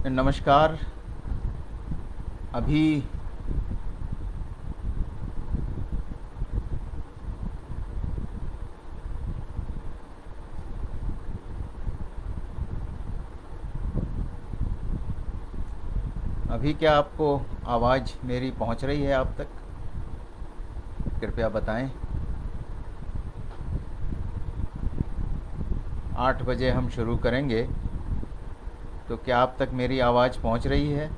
नमस्कार। अभी अभी क्या आपको आवाज़ मेरी पहुंच रही है आप तक? कृपया बताएं। 8 बजे हम शुरू करेंगे, तो क्या आप तक मेरी आवाज़ पहुंच रही है?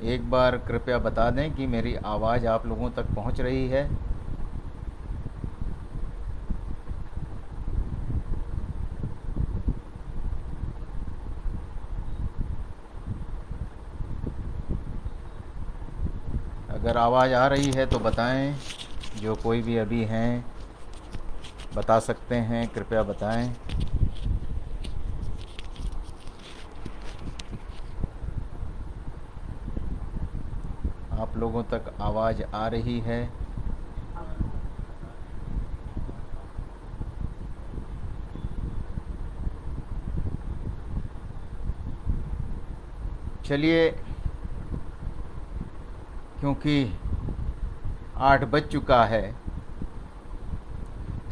एक बार कृपया बता दें कि मेरी आवाज़ आप लोगों तक पहुंच रही है। अगर आवाज़ आ रही है तो बताएं। जो कोई भी अभी हैं बता सकते हैं, कृपया बताएं। आप लोगों तक आवाज़ आ रही है? चलिए, क्योंकि 8 बज चुका है,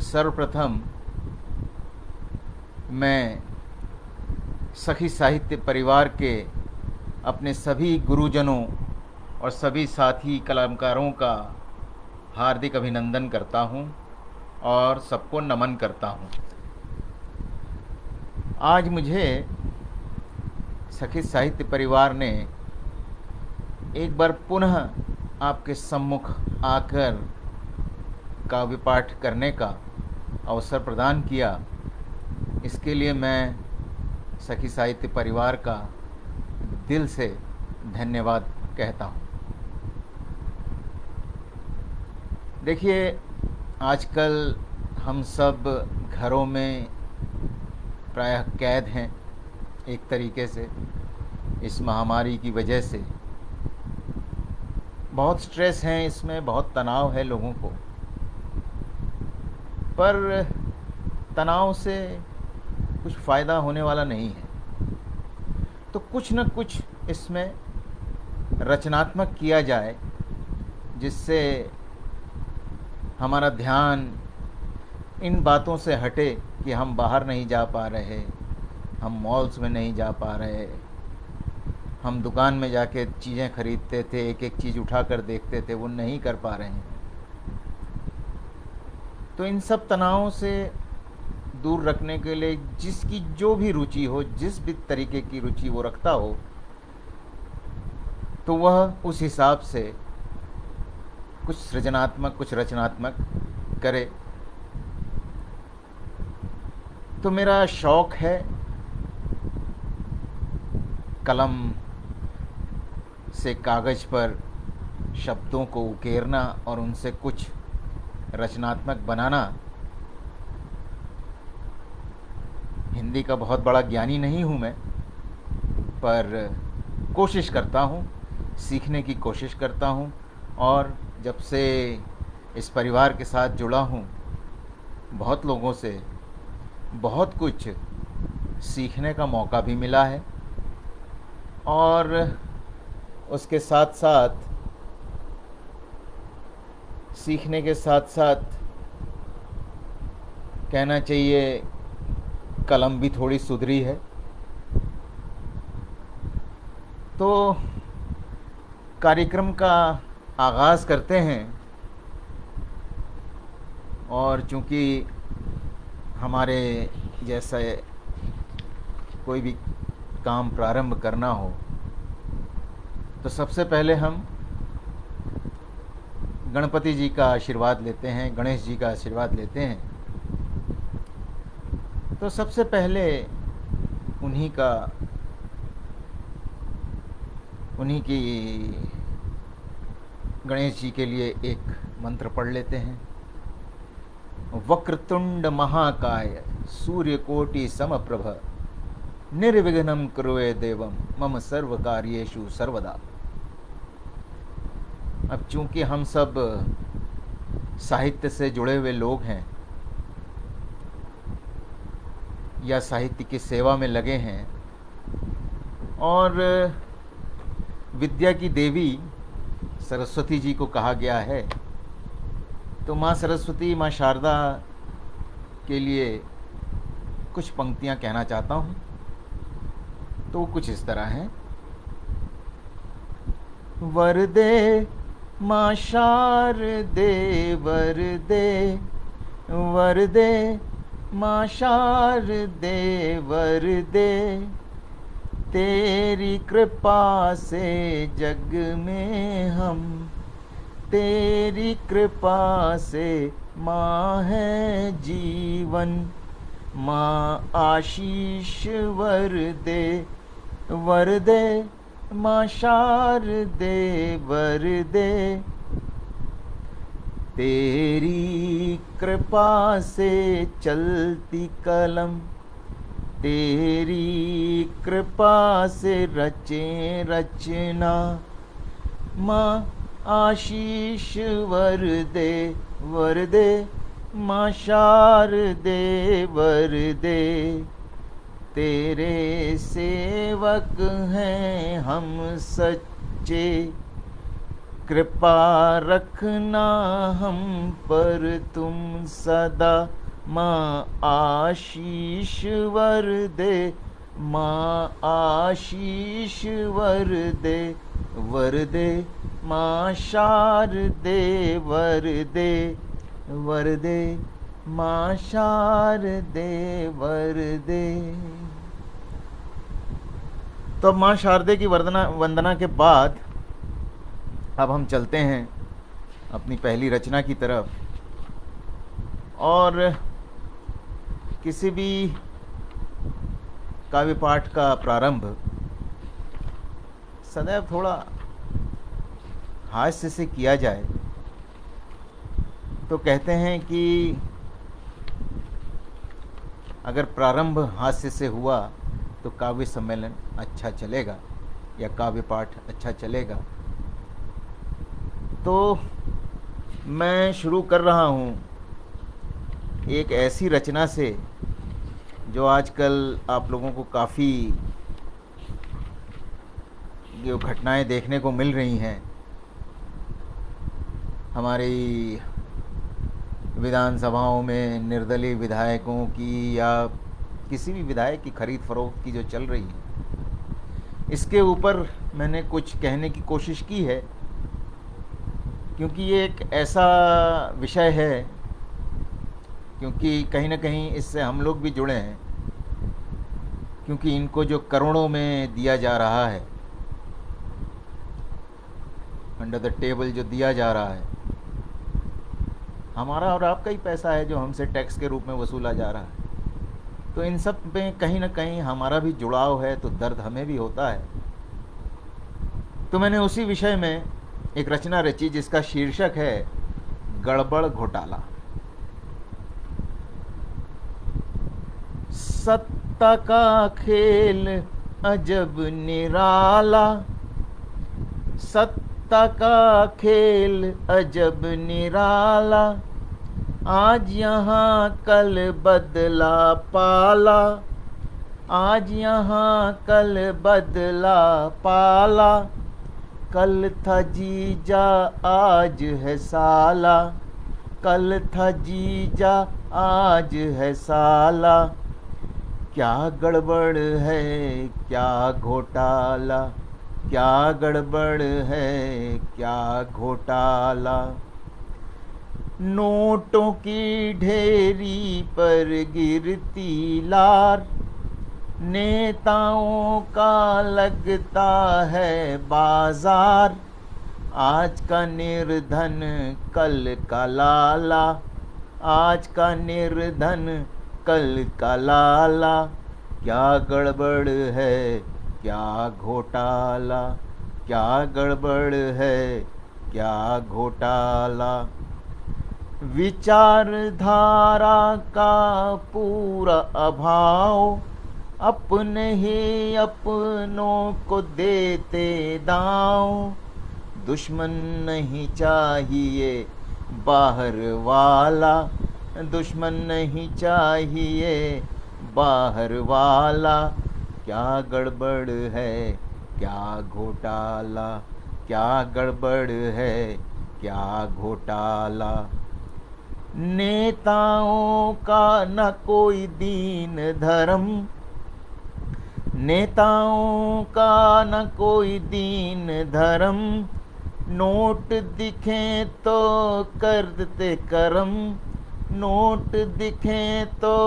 सर्वप्रथम मैं सखी साहित्य परिवार के अपने सभी गुरुजनों और सभी साथी कलाकारों का हार्दिक अभिनंदन करता हूं और सबको नमन करता हूं। आज मुझे सखी साहित्य परिवार ने एक बार पुनः आपके सम्मुख आकर काव्य पाठ करने का अवसर प्रदान किया। इसके लिए मैं सखी साहित्य परिवार का दिल से धन्यवाद कहता हूँ। देखिए, आजकल हम सब घरों में प्रायः कैद हैं एक तरीके से, इस महामारी की वजह से। बहुत स्ट्रेस है इसमें, बहुत तनाव है लोगों को, पर तनाव से कुछ फ़ायदा होने वाला नहीं है। तो कुछ न कुछ इसमें रचनात्मक किया जाए, जिससे हमारा ध्यान इन बातों से हटे कि हम बाहर नहीं जा पा रहे, हम मॉल्स में नहीं जा पा रहे, हम दुकान में जाके चीज़ें खरीदते थे, एक एक चीज़ उठा कर देखते थे, वो नहीं कर पा रहे हैं। तो इन सब तनावों से दूर रखने के लिए जिसकी जो भी रुचि हो, जिस भी तरीके की रुचि वो रखता हो, तो वह उस हिसाब से कुछ सृजनात्मक, कुछ रचनात्मक करे। तो मेरा शौक़ है कलम से कागज़ पर शब्दों को उकेरना और उनसे कुछ रचनात्मक बनाना। हिंदी का बहुत बड़ा ज्ञानी नहीं हूँ मैं, पर कोशिश करता हूँ, सीखने की कोशिश करता हूँ। और जब से इस परिवार के साथ जुड़ा हूँ, बहुत लोगों से बहुत कुछ सीखने का मौका भी मिला है। और उसके साथ साथ, सीखने के साथ साथ कहना चाहिए, कलम भी थोड़ी सुधरी है। तो कार्यक्रम का आगाज़ करते हैं। और चूँकि हमारे जैसे कोई भी काम प्रारंभ करना हो, तो सबसे पहले हम गणपति जी का आशीर्वाद लेते हैं, गणेश जी का आशीर्वाद लेते हैं। तो सबसे पहले उन्हीं की गणेश जी के लिए एक मंत्र पढ़ लेते हैं। वक्रतुंड महाकाय सूर्यकोटि समप्रभ निर्विघ्नं कुरुवे देवम मम सर्व कार्येषु सर्वदा। अब चूंकि हम सब साहित्य से जुड़े हुए लोग हैं या साहित्य की सेवा में लगे हैं, और विद्या की देवी सरस्वती जी को कहा गया है, तो माँ सरस्वती, माँ शारदा के लिए कुछ पंक्तियाँ कहना चाहता हूँ। तो कुछ इस तरह हैं। वरदे माँ शारदे वरदे, वरदे माँ शारदे वरदे, तेरी कृपा से जग में हम, तेरी कृपा से माँ है जीवन, माँ आशीष वर दे, वर दे माँ शारदे वर दे, तेरी कृपा से चलती कलम, तेरी कृपा से रचे रचना, माँ आशीष वर दे, वर दे माँ शारदे वर दे, तेरे सेवक हैं हम सच्चे, कृपा रखना हम पर तुम सदा, माँ आशीष वर दे, माँ आशीष वर दे, वर दे माँ शारदे वर दे, वर दे माँ शारदे वर दे। तो अब माँ शारदे की वंदना के बाद अब हम चलते हैं अपनी पहली रचना की तरफ। और किसी भी काव्य पाठ का प्रारंभ सदैव थोड़ा हास्य से किया जाए, तो कहते हैं कि अगर प्रारंभ हास्य से हुआ तो काव्य सम्मेलन अच्छा चलेगा या काव्य पाठ अच्छा चलेगा। तो मैं शुरू कर रहा हूँ एक ऐसी रचना से जो आजकल आप लोगों को काफ़ी जो घटनाएं देखने को मिल रही हैं, हमारी विधानसभाओं में निर्दलीय विधायकों की या किसी भी विधायक की खरीद फरोख्त की जो चल रही है, इसके ऊपर मैंने कुछ कहने की कोशिश की है, क्योंकि ये एक ऐसा विषय है, क्योंकि कहीं ना कहीं इससे हम लोग भी जुड़े हैं, क्योंकि इनको जो करोड़ों में दिया जा रहा है, अंडर द टेबल जो दिया जा रहा है, हमारा और आपका ही पैसा है जो हमसे टैक्स के रूप में वसूला जा रहा है। तो इन सब में कहीं ना कहीं हमारा भी जुड़ाव है, तो दर्द हमें भी होता है। तो मैंने उसी विषय में एक रचना रची जिसका शीर्षक है गड़बड़ घोटाला। सत्ता का खेल अजब निराला, सत्ता का खेल अजब निराला, आज यहाँ कल बदला पाला, आज यहाँ कल बदला पाला, कल था जीजा आज है साला, कल था जीजा आज है साला, क्या गड़बड़ है क्या घोटाला, क्या गड़बड़ है क्या घोटाला, नोटों की ढेरी पर गिरती लार, नेताओं का लगता है बाजार, आज का निर्धन कल का लाला, आज का निर्धन कल का लाला, क्या गड़बड़ है क्या घोटाला, क्या गड़बड़ है क्या घोटाला, विचारधारा का पूरा अभाव, अपने ही अपनों को देते दांव, दुश्मन नहीं चाहिए बाहर वाला, दुश्मन नहीं चाहिए बाहर वाला। क्या गड़बड़ है क्या घोटाला, क्या गड़बड़ है क्या घोटाला। नेताओं का न कोई दीन धर्म, नेताओं का न कोई दीन धर्म, नोट दिखें तो करते करम, नोट दिखें तो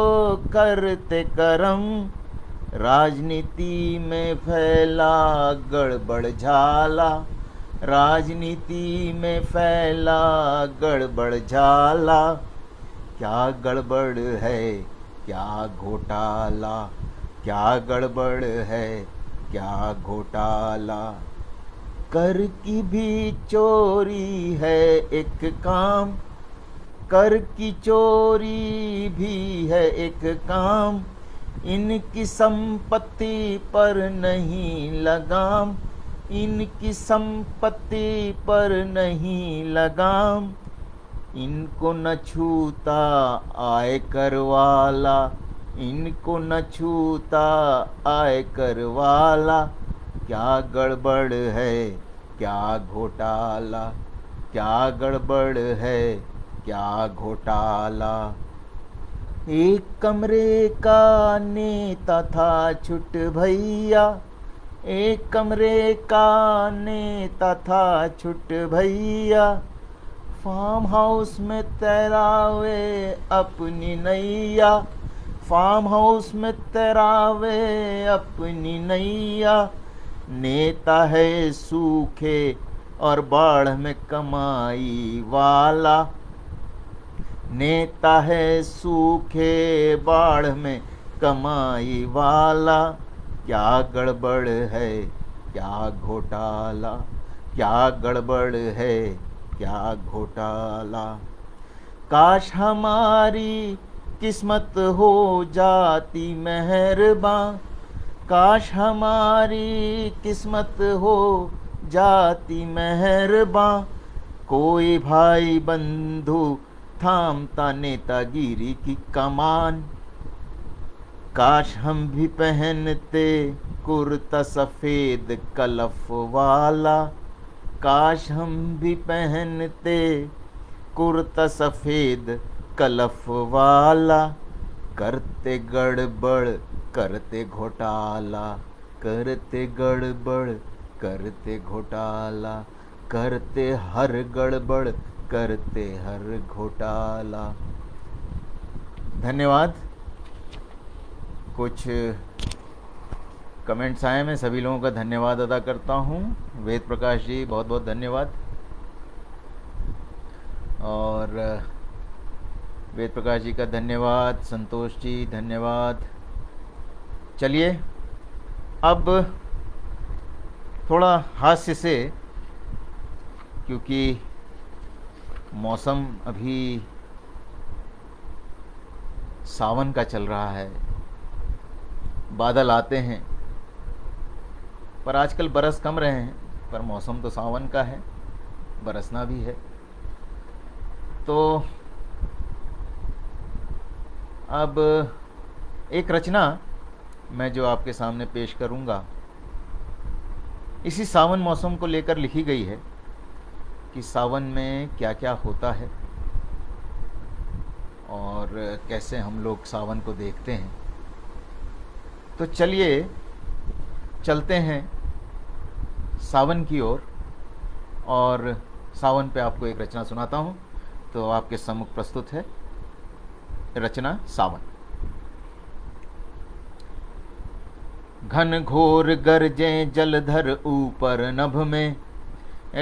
करते करम। राजनीति में फैला गड़बड़ झाला, राजनीति में फैला गड़बड़ झाला। क्या गड़बड़ है क्या घोटाला, क्या गड़बड़ है क्या घोटाला। कर की भी चोरी है एक काम, कर की चोरी भी है एक काम, इनकी संपत्ति पर नहीं लगाम, इनकी संपत्ति पर नहीं लगाम। इनको न छूता आयकर वाला, इनको न छूता आयकर वाला। क्या गड़बड़ है क्या घोटाला, क्या गड़बड़ है क्या घोटाला। एक कमरे का नेता था छुट भैया, एक कमरे का नेता था छुट भैया। फार्म हाउस में तैरावे अपनी नैया, फार्म हाउस में तैरावे अपनी नैया। नेता है सूखे और बाढ़ में कमाई वाला, नेता है सूखे बाढ़ में कमाई वाला। क्या गड़बड़ है क्या घोटाला, क्या गड़बड़ है क्या घोटाला। काश हमारी किस्मत हो जाती मेहरबान, काश हमारी किस्मत हो जाती मेहरबान। कोई भाई बंधु थामता नेतागिरी की कमान। काश हम भी पहनते कुर्ता सफ़ेद कलफ वाला, काश हम भी पहनते कुर्ता सफ़ेद कलफ वाला। करते गड़बड़ करते घोटाला, करते गड़बड़ करते घोटाला, करते हर गड़बड़ करते हर घोटाला। धन्यवाद। कुछ कमेंट्स आए, मैं सभी लोगों का धन्यवाद अदा करता हूँ। वेद प्रकाश जी बहुत बहुत धन्यवाद। और वेद प्रकाश जी का धन्यवाद, संतोष जी धन्यवाद। चलिए अब थोड़ा हास्य से, क्योंकि मौसम अभी सावन का चल रहा है, बादल आते हैं पर आजकल बरस कम रहे हैं, पर मौसम तो सावन का है, बरसना भी है। तो अब एक रचना मैं जो आपके सामने पेश करूंगा, इसी सावन मौसम को लेकर लिखी गई है कि सावन में क्या क्या होता है और कैसे हम लोग सावन को देखते हैं। तो चलिए चलते हैं सावन की ओर और सावन पे आपको एक रचना सुनाता हूँ। तो आपके सम्मुख प्रस्तुत है रचना सावन। घन घोर गरजें जलधर ऊपर नभ में,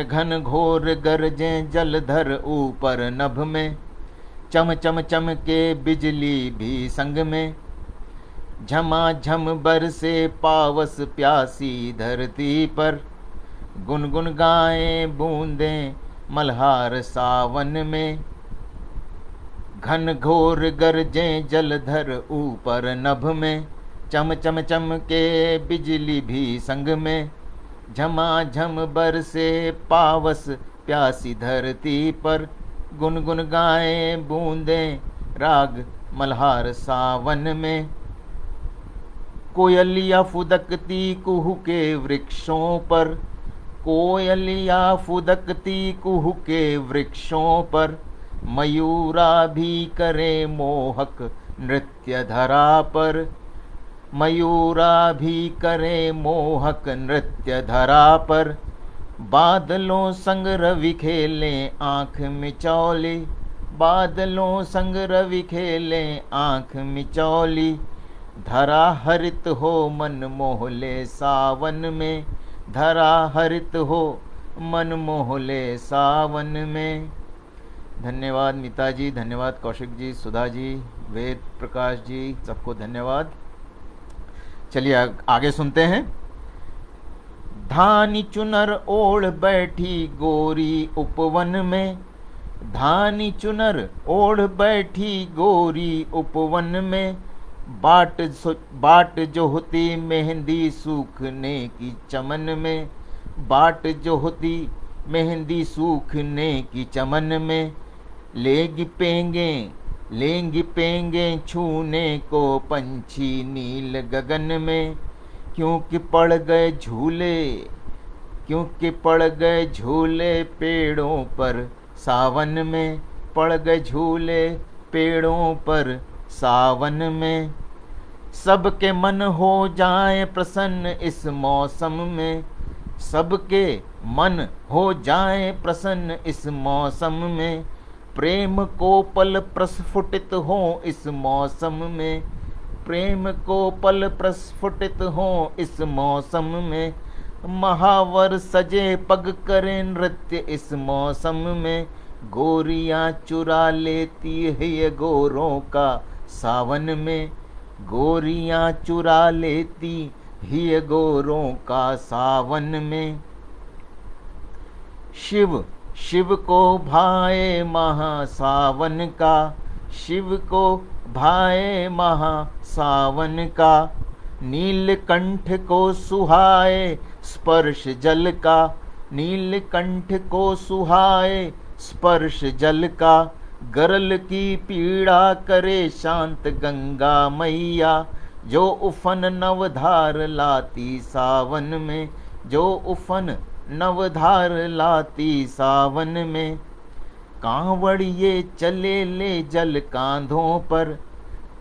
घन घोर गरजें जलधर ऊपर नभ में, चम चम चम के बिजली भी संग में, झमाझम बरसे पावस प्यासी धरती पर, गुनगुन गाएं बूंदें मल्हार सावन में। घन घोर गरजें जलधर ऊपर नभ में, चम चम चम के बिजली भी संग में, झमाझम बरसे पावस प्यासी धरती पर, गुनगुन गाए बूंदें राग मल्हार सावन में। कोयलिया फुदकती कुहू के वृक्षों पर, कोयलिया फुदकती कुहू के वृक्षों पर, मयूरा भी करे मोहक नृत्य धरा पर, मयूरा भी करे मोहक नृत्य धरा पर। बादलों संग रवि खेले आँख मिचौली, बादलों संग रवि खेले आँख मिचौली, धरा हरित हो मन मोहले सावन में, धरा हरित हो मन मोहले सावन में। धन्यवाद मीता जी, धन्यवाद कौशिक जी, सुधा जी, वेद प्रकाश जी, सबको धन्यवाद। चलिए आगे सुनते हैं। धानी चुनर ओढ़ बैठी गोरी उपवन में, धानी चुनर ओढ़ बैठी गोरी उपवन में, बाट जो होती मेहंदी सूखने की चमन में, बाट जो होती मेहंदी सूखने की चमन में, लेंगी पेंगे छूने को पंछी नील गगन में, क्योंकि पड़ गए झूले, क्योंकि पड़ गए झूले पेड़ों पर सावन में, पड़ गए झूले पेड़ों पर सावन में। सबके मन हो जाए प्रसन्न इस मौसम में, सबके मन हो जाए प्रसन्न इस मौसम में, प्रेम को पल प्रस्फुटित हो इस मौसम में, प्रेम को पल प्रस्फुटित हो इस मौसम में, महावर सजे पग करें नृत्य इस मौसम में, गोरियां चुरा लेती है ये गोरों का सावन में, गोरियां चुरा लेती ही गोरों का सावन में। शिव शिव को भाए महा सावन का, शिव को भाए महा सावन का, नीलकंठ को सुहाए स्पर्श जल का, नीलकंठ को सुहाए स्पर्श जल का, गरल की पीड़ा करे शांत गंगा मैया, जो उफन नवधार लाती सावन में, जो उफन नवधार लाती सावन में। कांवड़िए चले ले जल कांधों पर,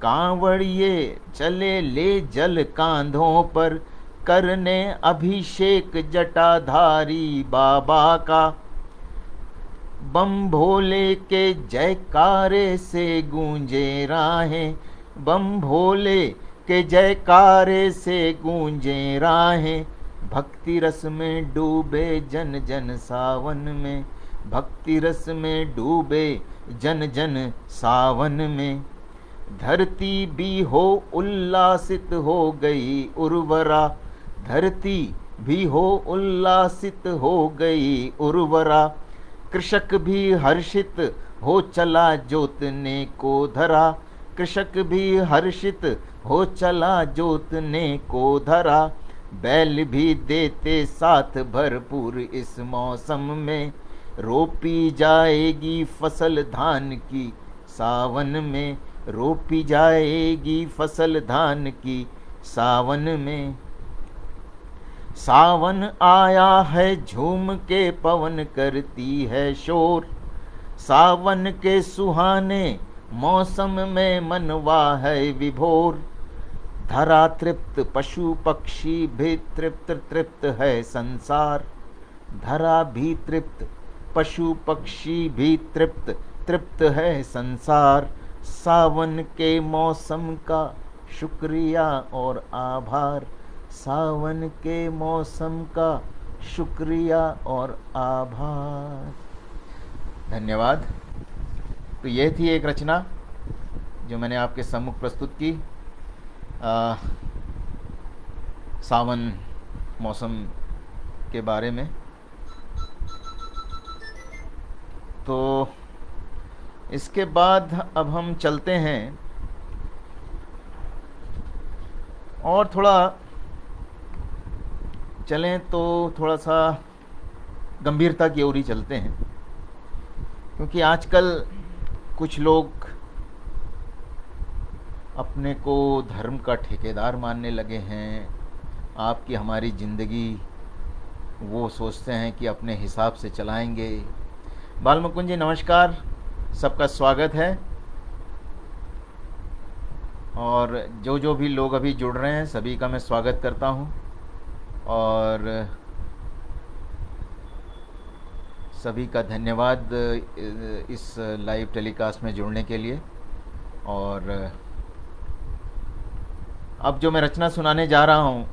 कांवड़िए चले ले जल कांधों पर, करने अभिषेक जटाधारी बाबा का, बम भोले के जयकारे से गूंजे राहें, बम भोले के जयकारे से गूंजे राहें, भक्ति रस में डूबे जन जन सावन में, भक्ति रस में डूबे जन जन सावन में। धरती भी हो उल्लासित हो गई उर्वरा, धरती भी हो उल्लासित हो गई उर्वरा, कृषक भी हर्षित हो चला जोतने को धरा, कृषक भी हर्षित हो चला जोतने को धरा, बैल भी देते साथ भरपूर इस मौसम में, रोपी जाएगी फसल धान की सावन में, रोपी जाएगी फसल धान की सावन में। सावन आया है झूम के पवन करती है शोर, सावन के सुहाने मौसम में मनवा है विभोर, धरा तृप्त पशु पक्षी भी तृप्त तृप्त है संसार, धरा भी तृप्त पशु पक्षी भी तृप्त तृप्त है संसार। सावन के मौसम का शुक्रिया और आभार, सावन के मौसम का शुक्रिया और आभार। धन्यवाद। तो यह थी एक रचना जो मैंने आपके सम्मुख प्रस्तुत की सावन मौसम के बारे में। तो इसके बाद अब हम चलते हैं और थोड़ा चलें तो थोड़ा सा गंभीरता की ओर ही चलते हैं, क्योंकि आजकल कुछ लोग अपने को धर्म का ठेकेदार मानने लगे हैं। आपकी हमारी ज़िंदगी वो सोचते हैं कि अपने हिसाब से चलाएंगे। बालमुकुंद जी नमस्कार, सबका स्वागत है। और जो भी लोग अभी जुड़ रहे हैं सभी का मैं स्वागत करता हूं, और सभी का धन्यवाद इस लाइव टेलीकास्ट में जुड़ने के लिए। और अब जो मैं रचना सुनाने जा रहा हूं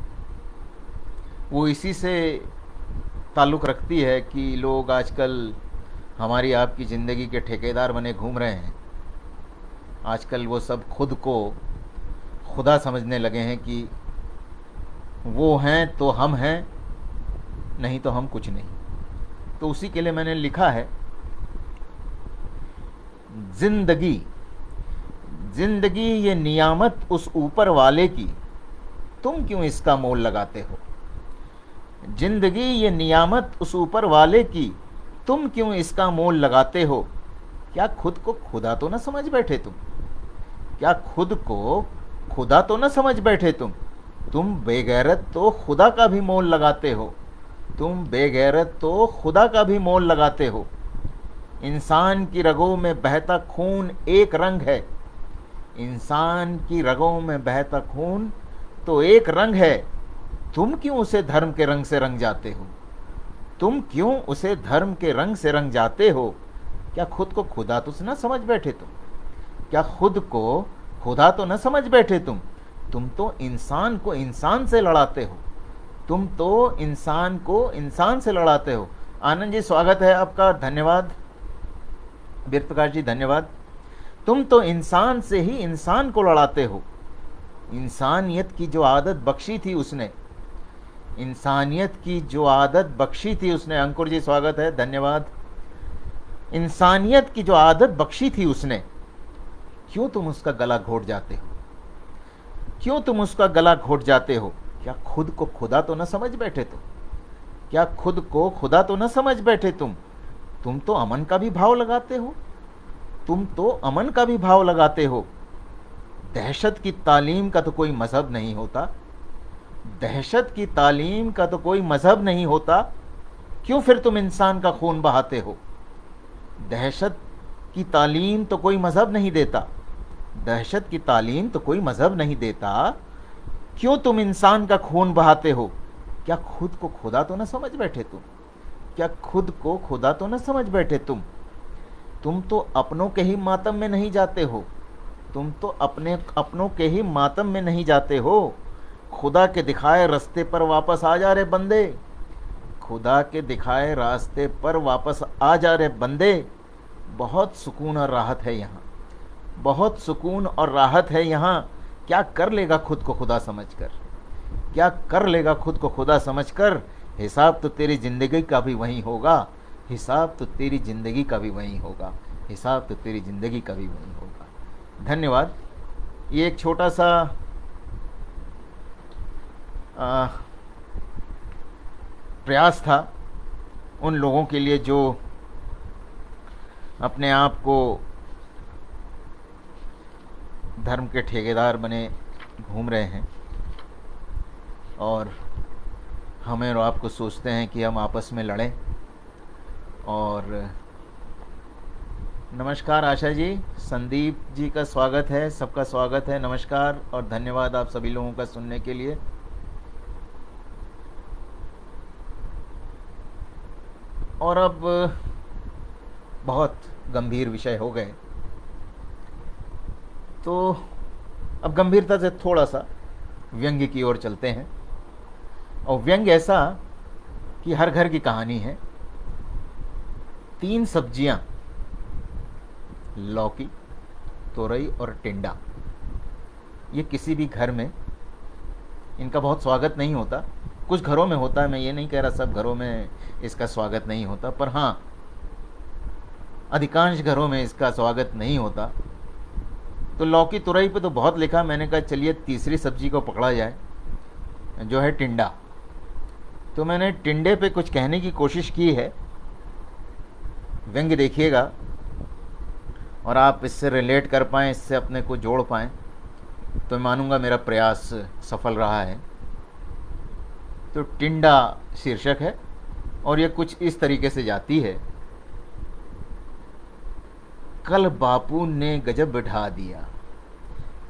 वो इसी से ताल्लुक़ रखती है कि लोग आजकल हमारी आपकी ज़िंदगी के ठेकेदार बने घूम रहे हैं। आजकल वो सब खुद को खुदा समझने लगे हैं कि वो हैं तो हम हैं, नहीं तो हम कुछ नहीं। तो उसी के लिए मैंने लिखा है, जिंदगी जिंदगी ये नियामत उस ऊपर वाले की, तुम क्यों इसका मोल लगाते हो। जिंदगी ये नियामत उस ऊपर वाले की, तुम क्यों इसका मोल लगाते हो। क्या खुद को खुदा तो न समझ बैठे तुम, क्या खुद को खुदा तो न समझ बैठे तुम बेगैरत तो खुदा का भी मोल लगाते हो, तुम बेगैरत तो खुदा का भी मोल लगाते हो। इंसान की रगों में बहता खून एक रंग है, इंसान की रगों में बहता खून तो एक रंग है, तुम क्यों उसे धर्म के रंग से रंग जाते हो, तुम क्यों उसे धर्म के रंग से रंग जाते हो। क्या खुद को खुदा तो न समझ बैठे तुम, क्या खुद को खुदा तो न समझ बैठे तुम तो इंसान को इंसान से लड़ाते हो, तुम तो इंसान को इंसान से लड़ाते हो। आनंद जी स्वागत है आपका, धन्यवाद। वीर प्रकाश जी धन्यवाद। तुम तो इंसान से ही इंसान को लड़ाते हो। इंसानियत की जो आदत बख्शी थी उसने, इंसानियत की जो आदत बख्शी थी उसने, अंकुर जी स्वागत है, धन्यवाद। इंसानियत की जो आदत बख्शी थी उसने, क्यों तुम उसका गला घोट जाते हो, क्यों तुम उसका गला घोट जाते हो। क्या खुद को खुदा तो न समझ बैठे तुम, क्या खुद को खुदा तो न समझ बैठे तुम तो अमन का भी भाव लगाते हो, तुम तो अमन का भी भाव लगाते हो। दहशत की तालीम का तो कोई मजहब नहीं होता, दहशत की तालीम का तो कोई मजहब नहीं होता, क्यों फिर तुम इंसान का खून बहाते हो। दहशत की तालीम तो कोई मजहब नहीं देता, दहशत की तालीम तो कोई मजहब नहीं देता, क्यों तुम इंसान का खून बहाते हो। क्या खुद को खुदा तो न समझ बैठे तुम, क्या खुद को खुदा तो न समझ बैठे तुम तो अपनों के ही मातम में नहीं जाते हो, तुम तो अपनों के ही मातम में नहीं जाते हो। खुदा के दिखाए रास्ते पर वापस आ जा रहे बंदे, खुदा के दिखाए रास्ते पर वापस आ जा रहे बंदे। बहुत सुकून और राहत है यहाँ, बहुत सुकून और राहत है यहाँ। क्या कर लेगा खुद को खुदा समझकर, क्या कर लेगा खुद को खुदा समझकर। हिसाब तो तेरी ज़िंदगी का भी वहीं होगा, हिसाब तो तेरी ज़िंदगी का भी वहीं होगा, हिसाब तो तेरी ज़िंदगी का भी वहीं होगा। धन्यवाद। ये एक छोटा सा प्रयास था उन लोगों के लिए जो अपने आप को धर्म के ठेकेदार बने घूम रहे हैं और हमें और आपको सोचते हैं कि हम आपस में लड़ें। और नमस्कार आशा जी, संदीप जी का स्वागत है, सबका स्वागत है, नमस्कार और धन्यवाद आप सभी लोगों का सुनने के लिए। और अब बहुत गंभीर विषय हो गए, तो अब गंभीरता से थोड़ा सा व्यंग्य की ओर चलते हैं। और व्यंग्य ऐसा कि हर घर की कहानी है। 3 सब्जियां, लौकी, तोरई और टिंडा, ये किसी भी घर में इनका बहुत स्वागत नहीं होता। कुछ घरों में होता है, मैं ये नहीं कह रहा सब घरों में इसका स्वागत नहीं होता, पर हाँ अधिकांश घरों में इसका स्वागत नहीं होता। तो लौकी तुरई पे तो बहुत लिखा, मैंने कहा चलिए तीसरी सब्जी को पकड़ा जाए, जो है टिंडा। तो मैंने टिंडे पे कुछ कहने की कोशिश की है, व्यंग्य देखिएगा और आप इससे रिलेट कर पाएँ, इससे अपने को जोड़ पाएँ, तो मानूंगा मेरा प्रयास सफल रहा है। तो टिंडा शीर्षक है और ये कुछ इस तरीके से जाती है। कल बापू ने गजब बिठा दिया,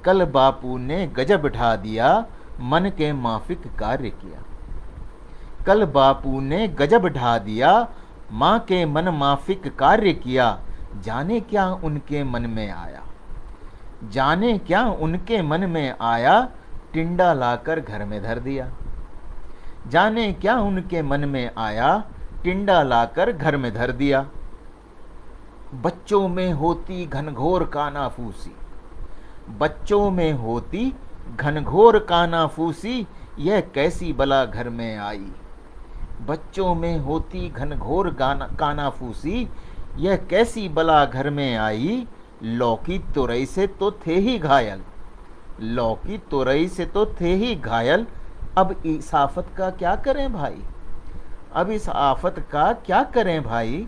कल बापू ने गजब बिठा दिया, मन के माफिक कार्य किया। कल बापू ने गजब बिठा दिया, माँ के मन माफिक कार्य किया। जाने क्या उनके मन में आया, जाने क्या उनके मन में आया, टिंडा लाकर घर में धर दिया। जाने क्या उनके मन में आया, टिंडा लाकर घर में धर दिया। बच्चों में होती घनघोर कानाफूसी, बच्चों में होती घनघोर कानाफूसी, यह कैसी बला घर में आई। बच्चों में होती घनघोर कानाफूसी, यह कैसी बला घर में आई। लौकी तुरई से तो थे ही घायल, लौकी तुरई से तो थे ही घायल, अब इस आफत का क्या करें भाई, अब इस आफत का क्या करें भाई।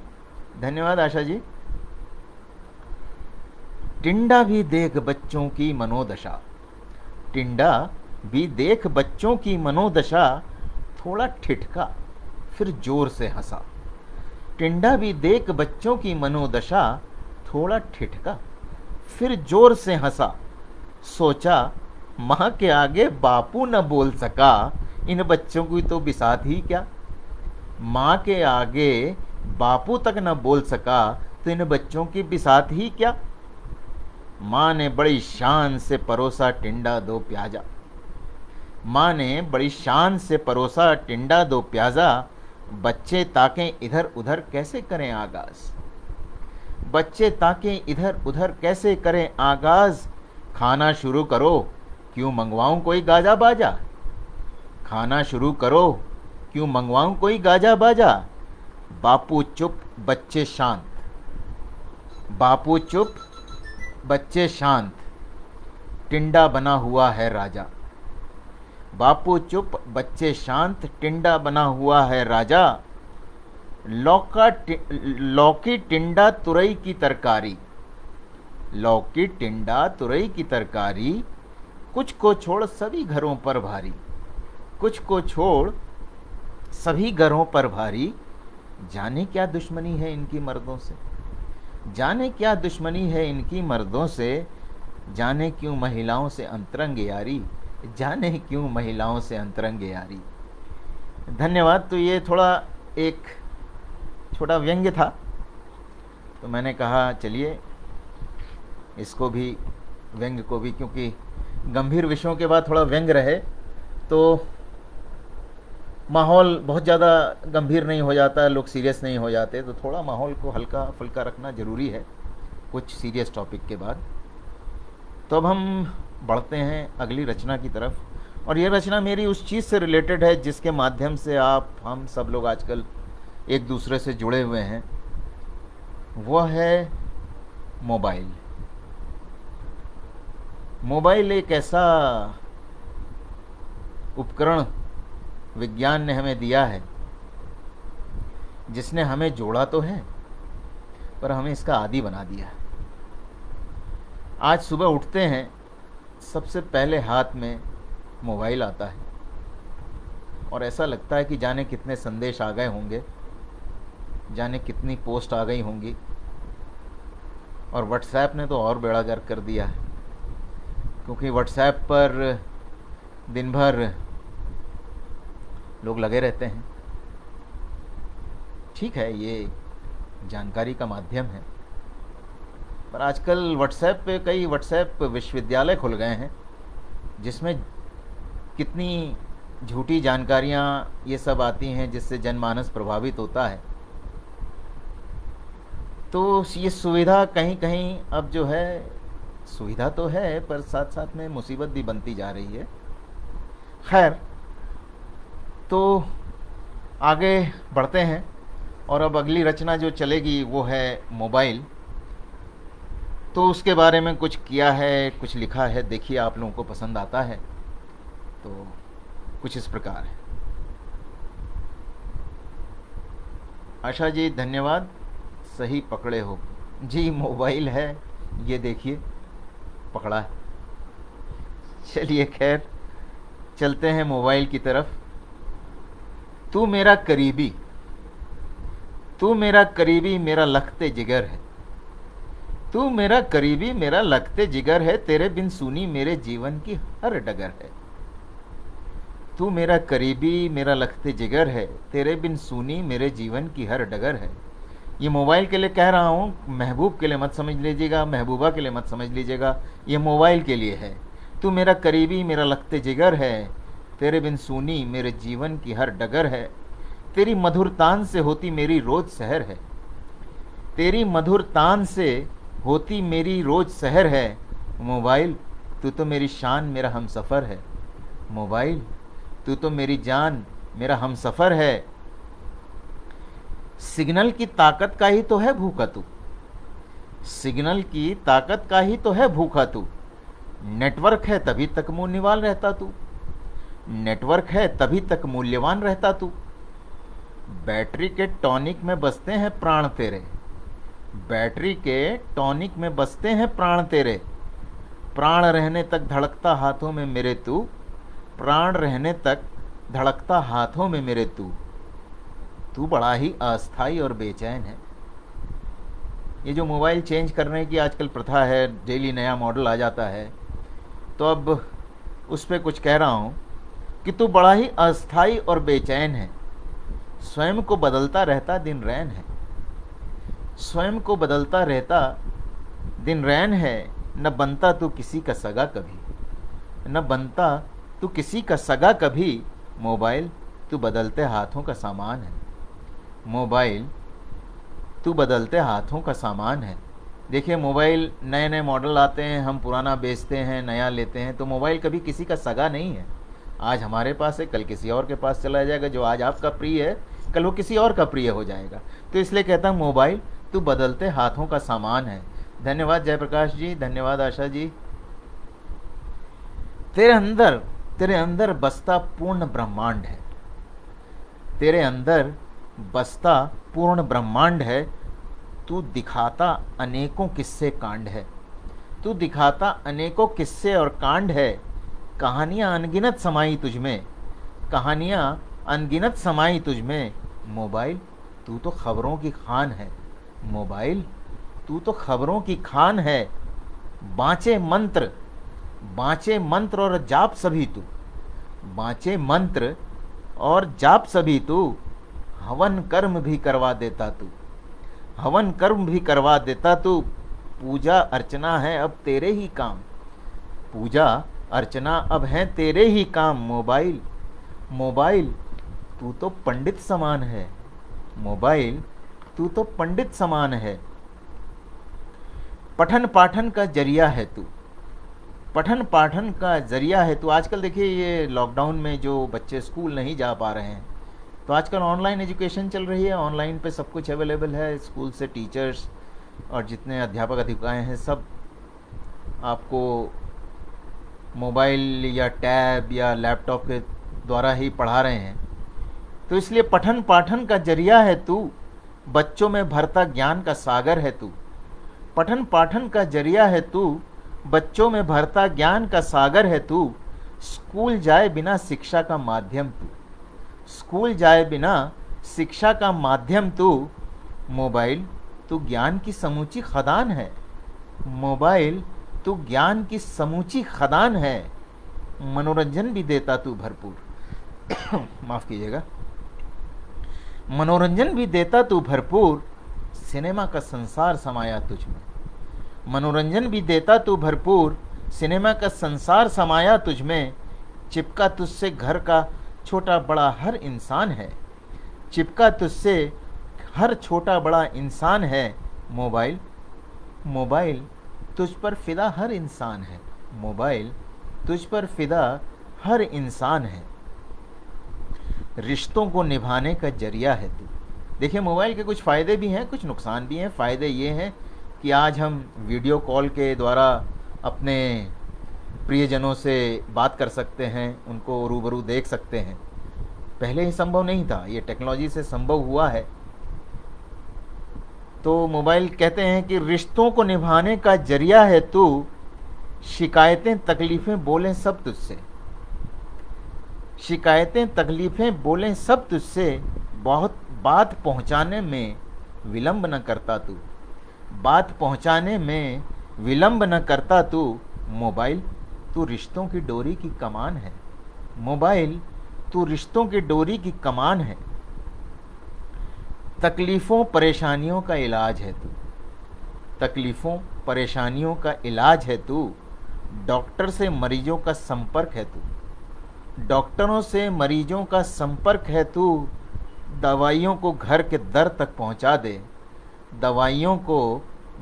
धन्यवाद आशा जी। टिंडा भी देख बच्चों की मनोदशा, टिंडा भी देख बच्चों की मनोदशा, थोड़ा ठिठका फिर जोर से हंसा। टिंडा भी देख बच्चों की मनोदशा, थोड़ा ठिठका फिर जोर से हंसा। सोचा माँ के आगे बापू न बोल सका, इन बच्चों की तो बिसात ही क्या। माँ के आगे बापू तक न बोल सका, तो इन बच्चों की बिसात ही क्या। माँ ने बड़ी शान से परोसा टिंडा दो प्याजा, माँ ने बड़ी शान से परोसा टिंडा दो प्याजा। बच्चे ताकें इधर उधर कैसे करें आगाज, बच्चे ताकें इधर उधर कैसे करें आगाज। खाना शुरू करो क्यों मंगवाऊं कोई गाजा बाजा, खाना शुरू करो क्यों मंगवाऊं कोई गाजा बाजा। बापू चुप बच्चे शांत, बापू चुप बच्चे शांत, टिंडा बना हुआ है राजा। बापू चुप बच्चे शांत, टिंडा बना हुआ है राजा। लौकी टिंडा तुरई की तरकारी, लौकी टिंडा तुरई की तरकारी, कुछ को छोड़ सभी घरों पर भारी, कुछ को छोड़ सभी घरों पर भारी। जाने क्या दुश्मनी है इनकी मर्दों से, जाने क्या दुश्मनी है इनकी मर्दों से। जाने क्यों महिलाओं से अंतरंग यारी, जाने क्यों महिलाओं से अंतरंग यारी। धन्यवाद। तो ये थोड़ा एक छोटा व्यंग्य था, तो मैंने कहा चलिए इसको भी, व्यंग्य को भी, क्योंकि गंभीर विषयों के बाद थोड़ा व्यंग्य रहे तो माहौल बहुत ज़्यादा गंभीर नहीं हो जाता, लोग सीरियस नहीं हो जाते, तो थोड़ा माहौल को हल्का फुल्का रखना ज़रूरी है कुछ सीरियस टॉपिक के बाद। तो अब हम बढ़ते हैं अगली रचना की तरफ, और ये रचना मेरी उस चीज़ से रिलेटेड है जिसके माध्यम से हम सब लोग आजकल एक दूसरे से जुड़े हुए हैं, वह है मोबाइल। मोबाइल एक ऐसा उपकरण विज्ञान ने हमें दिया है जिसने हमें जोड़ा तो है, पर हमें इसका आदी बना दिया है। आज सुबह उठते हैं, सबसे पहले हाथ में मोबाइल आता है और ऐसा लगता है कि जाने कितने संदेश आ गए होंगे, जाने कितनी पोस्ट आ गई होंगी। और व्हाट्सएप ने तो और बेड़ा गर्क कर दिया है, क्योंकि व्हाट्सएप पर दिन भर लोग लगे रहते हैं। ठीक है, ये जानकारी का माध्यम है, पर आजकल व्हाट्सएप पे कई व्हाट्सएप विश्वविद्यालय खुल गए हैं जिसमें कितनी झूठी जानकारियाँ ये सब आती हैं, जिससे जनमानस प्रभावित होता है। तो ये सुविधा कहीं कहीं अब जो है, सुविधा तो है पर साथ साथ में मुसीबत भी बनती जा रही है। खैर, तो आगे बढ़ते हैं और अब अगली रचना जो चलेगी वो है मोबाइल। तो उसके बारे में कुछ किया है, कुछ लिखा है, देखिए आप लोगों को पसंद आता है तो कुछ इस प्रकार है। आशा जी धन्यवाद, सही पकड़े हो जी, मोबाइल है ये देखिए, पकड़ा है। चलिए खैर, चलते हैं मोबाइल की तरफ। तू मेरा करीबी, तू मेरा करीबी मेरा लखते जिगर है, तू मेरा करीबी मेरा लगते जिगर है, तेरे बिन सूनी मेरे जीवन की हर डगर है। तू मेरा करीबी मेरा लगते जिगर है, तेरे बिन सूनी मेरे जीवन की हर डगर है। ये मोबाइल के लिए कह रहा हूँ, महबूब के लिए मत समझ लीजिएगा, महबूबा के लिए मत समझ लीजिएगा, ये मोबाइल के लिए है। तू मेरा करीबी मेरा लगते जिगर है, तेरे बिन सूनी मेरे जीवन की हर डगर है। तेरी मधुर तान से होती मेरी रोज सहर है, तेरी मधुर तान से होती मेरी रोज सहर है। मोबाइल तू तो मेरी शान मेरा हमसफ़र है, मोबाइल तू तो मेरी जान मेरा हमसफ़र है। सिग्नल की ताकत का ही तो है भूखा तू, सिग्नल की ताकत का ही तो है भूखा तू। नेटवर्क है तभी तक मुँह निवाल रहता तू, नेटवर्क है तभी तक मूल्यवान रहता तू। बैटरी के टॉनिक में बसते हैं प्राण तेरे, बैटरी के टॉनिक में बसते हैं प्राण तेरे। प्राण रहने तक धड़कता हाथों में मेरे तू, प्राण रहने तक धड़कता हाथों में मेरे तू। तू बड़ा ही अस्थाई और बेचैन है। ये जो मोबाइल चेंज करने की आजकल प्रथा है, डेली नया मॉडल आ जाता है, तो अब उस पर कुछ कह रहा हूँ कि तू बड़ा ही अस्थाई और बेचैन है। स्वयं को बदलता रहता दिन रैन है, स्वयं को बदलता रहता दिन रैन है। न बनता तू किसी का सगा कभी, न बनता तू किसी का सगा कभी। मोबाइल तू बदलते हाथों का सामान है, मोबाइल तू बदलते हाथों का सामान है। देखिए मोबाइल नए नए मॉडल आते हैं, हम पुराना बेचते हैं, नया लेते हैं, तो मोबाइल कभी किसी का सगा नहीं है। आज हमारे पास है, कल किसी और के पास चला जाएगा। जो आज आपका प्रिय है, कल वो किसी और का प्रिय हो जाएगा। तो इसलिए कहता हूँ मोबाइल तू बदलते हाथों का सामान है। धन्यवाद जयप्रकाश जी, धन्यवाद आशा जी। तेरे अंदर बसता पूर्ण ब्रह्मांड है, तेरे अंदर बसता पूर्ण ब्रह्मांड है। तू दिखाता अनेकों किस्से कांड है, तू दिखाता अनेकों किस्से और कांड है। कहानियाँ अनगिनत समाई तुझमें, कहानियाँ अनगिनत समाई तुझमें। मोबाइल तू तो खबरों की खान है, मोबाइल तू तो खबरों की खान है। बाँचे मंत्र, बाँचे मंत्र और जाप सभी तू, बाँचे मंत्र और जाप सभी तू। हवन कर्म भी करवा देता तू, हवन कर्म भी करवा देता तू। पूजा अर्चना है अब तेरे ही काम, पूजा अर्चना अब हैं तेरे ही काम। मोबाइल, मोबाइल तू तो पंडित समान है, मोबाइल तू तो पंडित समान है। पठन पाठन का जरिया है तू, पठन पाठन का जरिया है तू। आजकल देखिए ये लॉकडाउन में जो बच्चे स्कूल नहीं जा पा रहे हैं, तो आजकल ऑनलाइन एजुकेशन चल रही है, ऑनलाइन पे सब कुछ अवेलेबल है। स्कूल से टीचर्स और जितने अध्यापक अधिकारियाँ हैं, सब आपको मोबाइल या टैब या लैपटॉप के द्वारा ही पढ़ा रहे हैं। तो इसलिए पठन पाठन का जरिया है तू, बच्चों में भरता ज्ञान का सागर है तू। पठन पाठन का जरिया है तू, बच्चों में भरता ज्ञान का सागर है तू। स्कूल जाए बिना शिक्षा का माध्यम तू, स्कूल जाए बिना शिक्षा का माध्यम तू। मोबाइल तू ज्ञान की समूची खदान है, मोबाइल तू ज्ञान की समूची खदान है। मनोरंजन भी देता तू भरपूर माफ़ कीजिएगा, मनोरंजन भी देता तू भरपूर। सिनेमा का संसार समाया तुझ में, मनोरंजन भी देता तू भरपूर। सिनेमा का संसार समाया तुझ में। चिपका तुझसे घर का छोटा बड़ा हर इंसान है, चिपका तुझसे हर छोटा बड़ा इंसान है। मोबाइल, मोबाइल तुझ पर फिदा हर इंसान है, मोबाइल तुझ पर फिदा हर इंसान है। रिश्तों को निभाने का जरिया है तू। देखिए मोबाइल के कुछ फ़ायदे भी हैं, कुछ नुकसान भी हैं। फ़ायदे ये हैं कि आज हम वीडियो कॉल के द्वारा अपने प्रियजनों से बात कर सकते हैं, उनको रूबरू देख सकते हैं। पहले ही संभव नहीं था, ये टेक्नोलॉजी से संभव हुआ है। तो मोबाइल कहते हैं कि रिश्तों को निभाने का जरिया है तू, शिकायतें तकलीफ़ें बोलें सब तुझसे। शिकायतें तकलीफ़ें बोलें सब तुझसे, बहुत बात पहुंचाने में विलंब न करता तू। बात पहुंचाने में विलंब न करता तू। मोबाइल तू रिश्तों की डोरी की कमान है। मोबाइल तू रिश्तों की डोरी की कमान है। तकलीफ़ों परेशानियों का इलाज है तू। तकलीफ़ों परेशानियों का इलाज है तू। डॉक्टर से मरीजों का संपर्क है तू। डॉक्टरों से मरीजों का संपर्क है तू। दवाइयों को घर के दर तक पहुंचा दे। दवाइयों को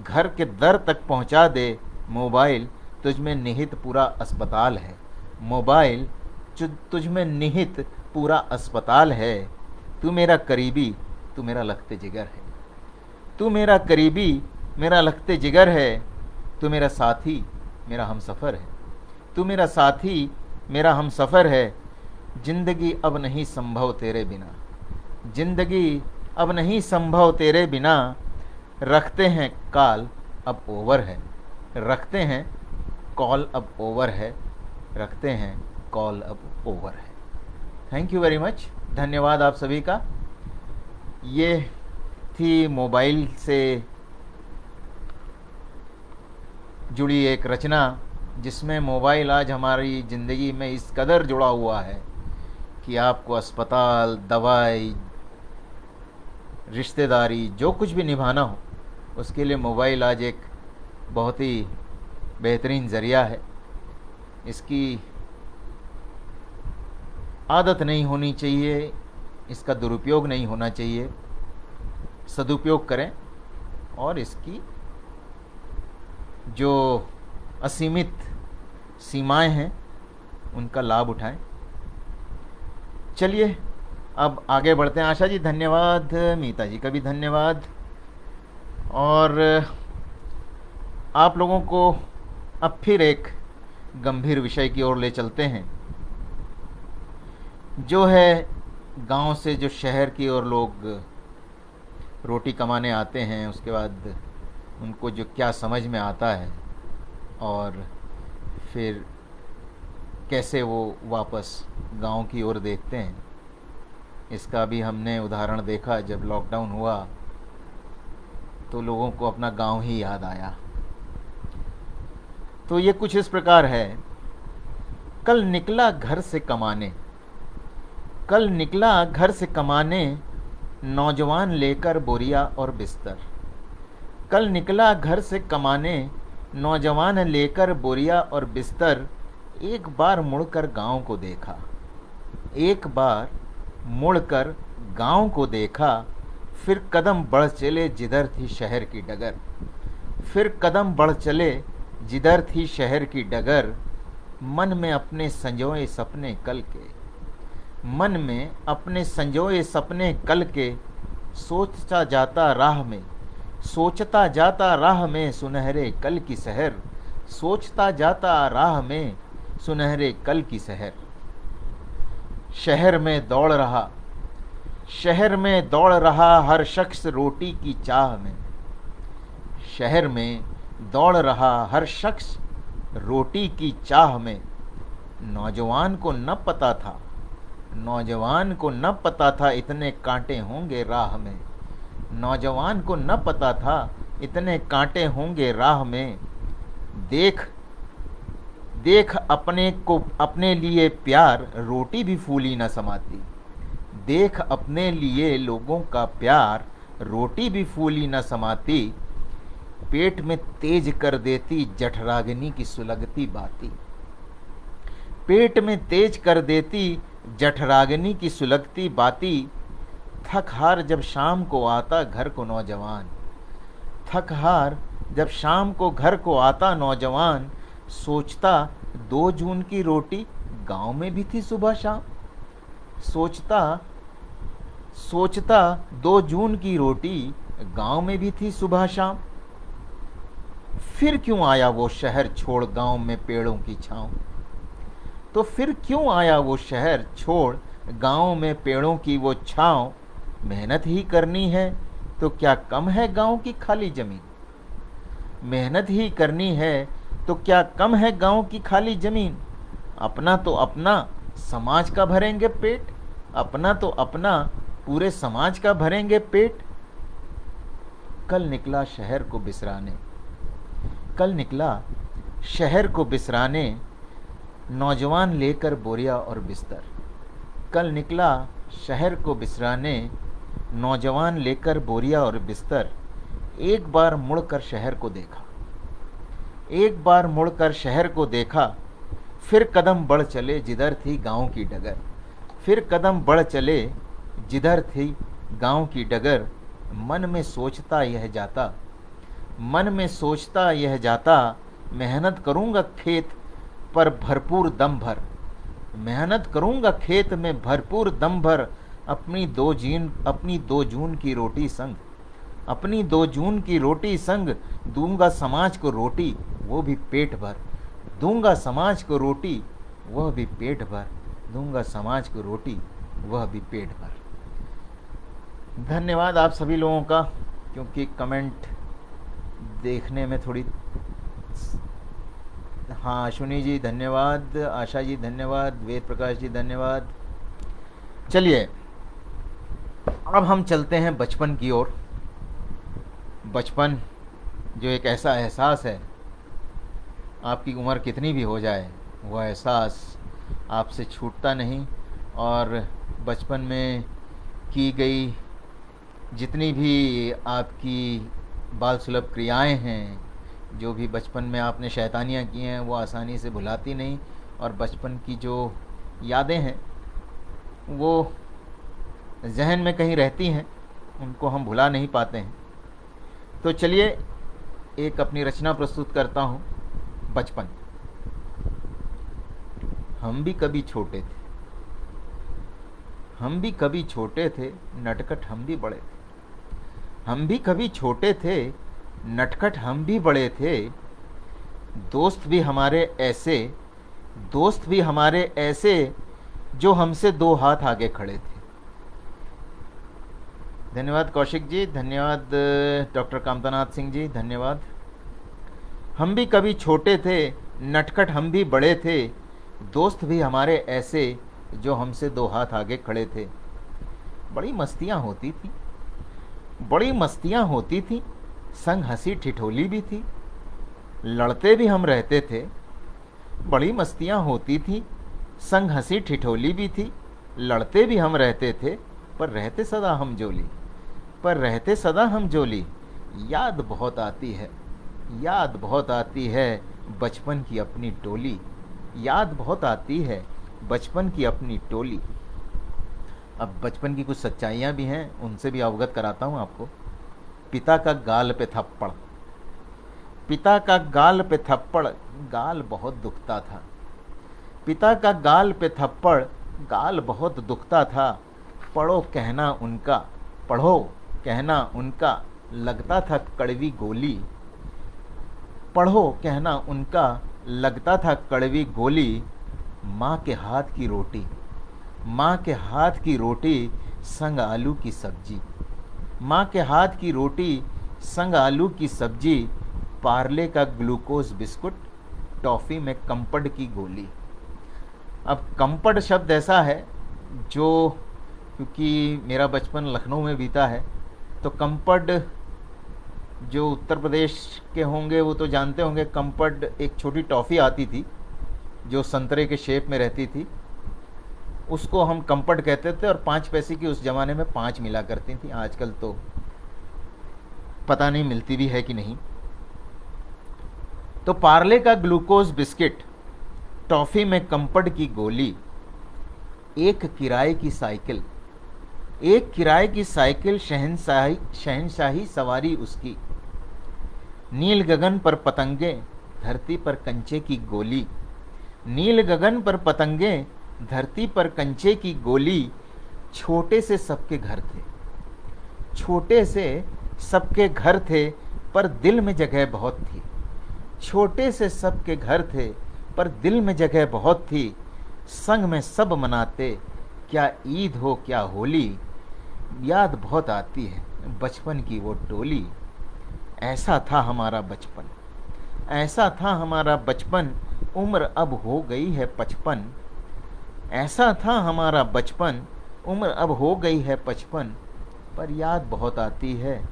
घर के दर तक पहुंचा दे। मोबाइल तुझ में निहित पूरा अस्पताल है। मोबाइल तुझ में निहित पूरा अस्पताल है। तू मेरा करीबी, तू मेरा लखते जिगर है। तू मेरा करीबी, मेरा लखते जिगर है। तू मेरा साथी, मेरा हमसफ़र है। तू मेरा साथी, मेरा हमसफ़र है। जिंदगी अब नहीं संभव तेरे बिना। जिंदगी अब नहीं संभव तेरे बिना। रखते हैं कॉल अब ओवर है। रखते हैं कॉल अब ओवर है। रखते हैं कॉल अब ओवर है। Thank you very much. धन्यवाद आप सभी का। ये थी मोबाइल से जुड़ी एक रचना, जिसमें मोबाइल आज हमारी ज़िंदगी में इस कदर जुड़ा हुआ है कि आपको अस्पताल, दवाई, रिश्तेदारी, जो कुछ भी निभाना हो, उसके लिए मोबाइल आज एक बहुत ही बेहतरीन ज़रिया है। इसकी आदत नहीं होनी चाहिए, इसका दुरुपयोग नहीं होना चाहिए। सदुपयोग करें और इसकी जो असीमित सीमाएं हैं उनका लाभ उठाएं। चलिए अब आगे बढ़ते हैं। आशा जी धन्यवाद, मीता जी का भी धन्यवाद। और आप लोगों को अब फिर एक गंभीर विषय की ओर ले चलते हैं, जो है गांव से जो शहर की ओर लोग रोटी कमाने आते हैं, उसके बाद उनको जो क्या समझ में आता है और फिर कैसे वो वापस गांव की ओर देखते हैं। इसका भी हमने उदाहरण देखा। जब लॉकडाउन हुआ तो लोगों को अपना गांव ही याद आया। तो ये कुछ इस प्रकार है। कल निकला घर से कमाने। कल निकला घर से कमाने, नौजवान लेकर बोरिया और बिस्तर। कल निकला घर से कमाने, नौजवान लेकर बोरिया और बिस्तर। एक बार मुड़कर गांव को देखा। एक बार मुड़कर गांव को देखा। फिर कदम बढ़ चले जिधर थी शहर की डगर। फिर कदम बढ़ चले जिधर थी शहर की डगर। मन में अपने संजोए सपने कल के। मन में अपने संजोए सपने कल के। सोचता जाता राह में, सोचता जाता राह में सुनहरे कल की सहर। सोचता जाता राह में सुनहरे कल की सहर। शहर में दौड़ रहा, शहर में दौड़ रहा हर शख्स रोटी की चाह में। शहर में दौड़ रहा हर शख्स रोटी की चाह में। नौजवान को न पता था, नौजवान को न पता था इतने कांटे होंगे राह में। नौजवान को न पता था इतने कांटे होंगे राह में। देख देख अपने को, अपने लिए प्यार रोटी भी फूली न समाती। देख अपने लिए लोगों का प्यार रोटी भी फूली न समाती। पेट में तेज कर देती जठराग्नि की सुलगती बाती। पेट में तेज कर देती जठराग्नि की सुलगती बाती। थक हार जब शाम को आता घर को नौजवान। थक हार जब शाम को घर को आता नौजवान। सोचता 2 जून की रोटी गांव में भी थी सुबह शाम। सोचता 2 जून की रोटी गांव में भी थी सुबह शाम। फिर क्यों आया वो शहर छोड़ गांव में पेड़ों की छाँव। तो फिर क्यों आया वो शहर छोड़ गांव में पेड़ों की वो छाँव। मेहनत ही करनी है तो क्या कम है गांव की खाली जमीन। मेहनत ही करनी है तो क्या कम है गांव की खाली जमीन। अपना तो अपना समाज का भरेंगे पेट। अपना तो अपना पूरे समाज का भरेंगे पेट। कल निकला शहर को बिसराने। कल निकला शहर को बिसराने नौजवान लेकर बोरिया और बिस्तर। कल निकला शहर को बिसराने नौजवान लेकर बोरिया और बिस्तर। एक बार मुड़कर शहर को देखा। एक बार मुड़कर शहर को देखा। फिर कदम बढ़ चले जिधर थी गांव की डगर। फिर कदम बढ़ चले जिधर थी गांव की डगर। मन में सोचता यह जाता। मन में सोचता यह जाता। मेहनत करूँगा खेत पर भरपूर दम भर। मेहनत करूँगा खेत में भरपूर दम भर। अपनी 2 जून की रोटी संग। अपनी 2 जून की रोटी संग दूंगा समाज को रोटी वो भी पेट भर। दूंगा समाज को रोटी वह भी पेट भर। दूंगा समाज को रोटी वह भी पेट भर। धन्यवाद आप सभी लोगों का, क्योंकि कमेंट देखने में थोड़ी। हाँ, अश्विनी जी धन्यवाद, आशा जी धन्यवाद, वेद प्रकाश जी धन्यवाद। चलिए अब हम चलते हैं बचपन की ओर। बचपन जो एक ऐसा एहसास है, आपकी उम्र कितनी भी हो जाए वह एहसास आपसे छूटता नहीं। और बचपन में की गई जितनी भी आपकी बाल सुलभ क्रियाएं हैं, जो भी बचपन में आपने शैतानियाँ की हैं, वो आसानी से भुलाती नहीं। और बचपन की जो यादें हैं वो जहन में कहीं रहती हैं, उनको हम भुला नहीं पाते हैं। तो चलिए एक अपनी रचना प्रस्तुत करता हूँ, बचपन। हम भी कभी छोटे थे। हम भी कभी छोटे थे, नटखट हम भी बड़े थे। हम भी कभी छोटे थे, नटखट हम भी बड़े थे। दोस्त भी हमारे ऐसे, दोस्त भी हमारे ऐसे, जो हमसे 2 हाथ आगे खड़े थे। धन्यवाद कौशिक जी, धन्यवाद डॉक्टर कामतानाथ सिंह जी, धन्यवाद। हम भी कभी छोटे थे, नटखट हम भी बड़े थे। दोस्त भी हमारे ऐसे, जो हमसे 2 हाथ आगे खड़े थे। बड़ी मस्तियाँ होती थी, बड़ी मस्तियाँ होती थी, संग हंसी ठिठोली भी थी। लड़ते भी हम रहते थे। बड़ी मस्तियाँ होती थी, संग हंसी ठिठोली भी थी। लड़ते भी हम रहते थे, पर रहते सदा हम जोली। पर रहते सदा हम जोली। याद बहुत आती है, याद बहुत आती है बचपन की अपनी टोली। याद बहुत आती है बचपन की अपनी टोली। अब बचपन की कुछ सच्चाइयाँ भी हैं, उनसे भी अवगत कराता हूँ आपको। पिता का गाल पे थप्पड़। पिता का गाल पे थप्पड़, गाल बहुत दुखता था। पिता का गाल पे थप्पड़, गाल बहुत दुखता था। पढ़ो कहना उनका, पढ़ो कहना उनका, लगता था कड़वी गोली। पढ़ो कहना उनका, लगता था कड़वी गोली। माँ के हाथ की रोटी, माँ के हाथ की रोटी संग आलू की सब्जी। माँ के हाथ की रोटी संग आलू की सब्जी। पार्ले का ग्लूकोज बिस्कुट, टॉफ़ी में कंपड की गोली। अब कंपड शब्द ऐसा है जो, क्योंकि मेरा बचपन लखनऊ में बीता है, तो कंपड जो उत्तर प्रदेश के होंगे वो तो जानते होंगे। कंपड एक छोटी टॉफ़ी आती थी जो संतरे के शेप में रहती थी, उसको हम कंपड कहते थे। और 5 पैसे की उस ज़माने में 5 मिला करती थी। आजकल तो पता नहीं मिलती भी है कि नहीं। तो पार्ले का ग्लूकोज बिस्किट, टॉफ़ी में कंपड की गोली। एक किराए की साइकिल, एक किराए की साइकिल, शहंशाही सवारी उसकी। नील गगन पर पतंगे, धरती पर कंचे की गोली। नील गगन पर पतंगे, धरती पर कंचे की गोली। छोटे से सबके घर थे, छोटे से सबके घर थे, पर दिल में जगह बहुत थी। छोटे से सबके घर थे, पर दिल में जगह बहुत थी। संग में सब मनाते, क्या ईद हो क्या होली। याद बहुत आती है बचपन की वो टोली। ऐसा था हमारा बचपन, ऐसा था हमारा बचपन, उम्र अब हो गई है 55। ऐसा था हमारा बचपन, उम्र अब हो गई है 55। पर याद बहुत आती है,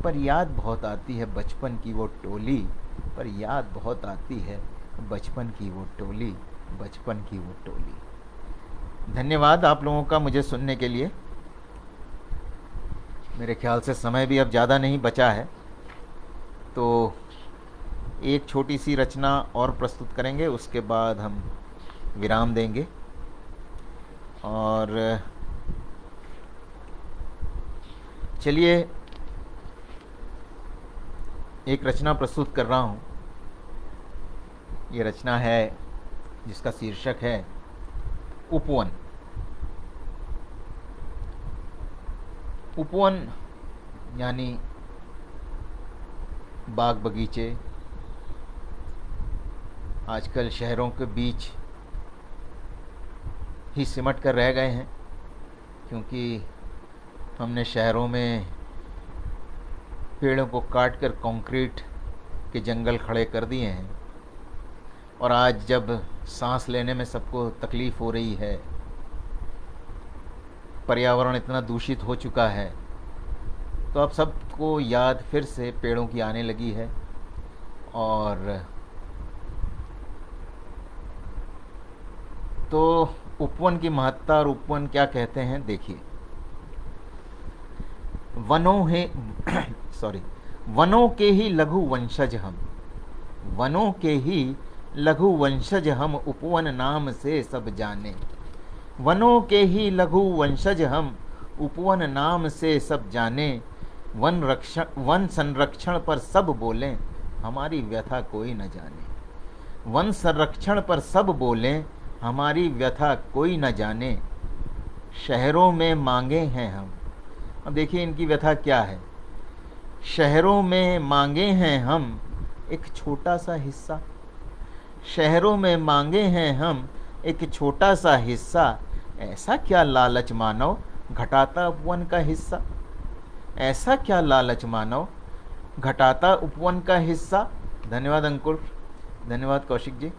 पर याद बहुत आती है बचपन की वो टोली। पर याद बहुत आती है बचपन की वो टोली, बचपन की वो टोली। धन्यवाद आप लोगों का मुझे सुनने के लिए। मेरे ख्याल से समय भी अब ज़्यादा नहीं बचा है, तो एक छोटी सी रचना और प्रस्तुत करेंगे, उसके बाद हम विराम देंगे। और चलिए एक रचना प्रस्तुत कर रहा हूँ। ये रचना है जिसका शीर्षक है उपवन। उपवन यानी बाग बगीचे आजकल शहरों के बीच ही सिमट कर रह गए हैं, क्योंकि हमने शहरों में पेड़ों को काट कर कंक्रीट के जंगल खड़े कर दिए हैं। और आज जब सांस लेने में सबको तकलीफ़ हो रही है, पर्यावरण इतना दूषित हो चुका है, तो अब सबको याद फिर से पेड़ों की आने लगी है। और तो उपवन की महत्ता और उपवन क्या कहते हैं देखिए। वनों के ही लघु वंशज हम, वनों के ही लघु वंशज हम, उपवन नाम से सब जाने। वनों के ही लघु वंशज हम, उपवन नाम से सब जाने। वन संरक्षण पर सब बोलें, हमारी व्यथा कोई न जाने। वन संरक्षण पर सब बोलें, हमारी व्यथा कोई न जाने। शहरों में मांगे हैं हम। अब देखिए इनकी व्यथा क्या है। शहरों में मांगे हैं हम एक छोटा सा हिस्सा। शहरों में मांगे हैं हम एक छोटा सा हिस्सा। ऐसा क्या लालच मानव घटाता उपवन का हिस्सा। ऐसा क्या लालच मानव घटाता उपवन का हिस्सा। धन्यवाद अंकुर, धन्यवाद कौशिक जी।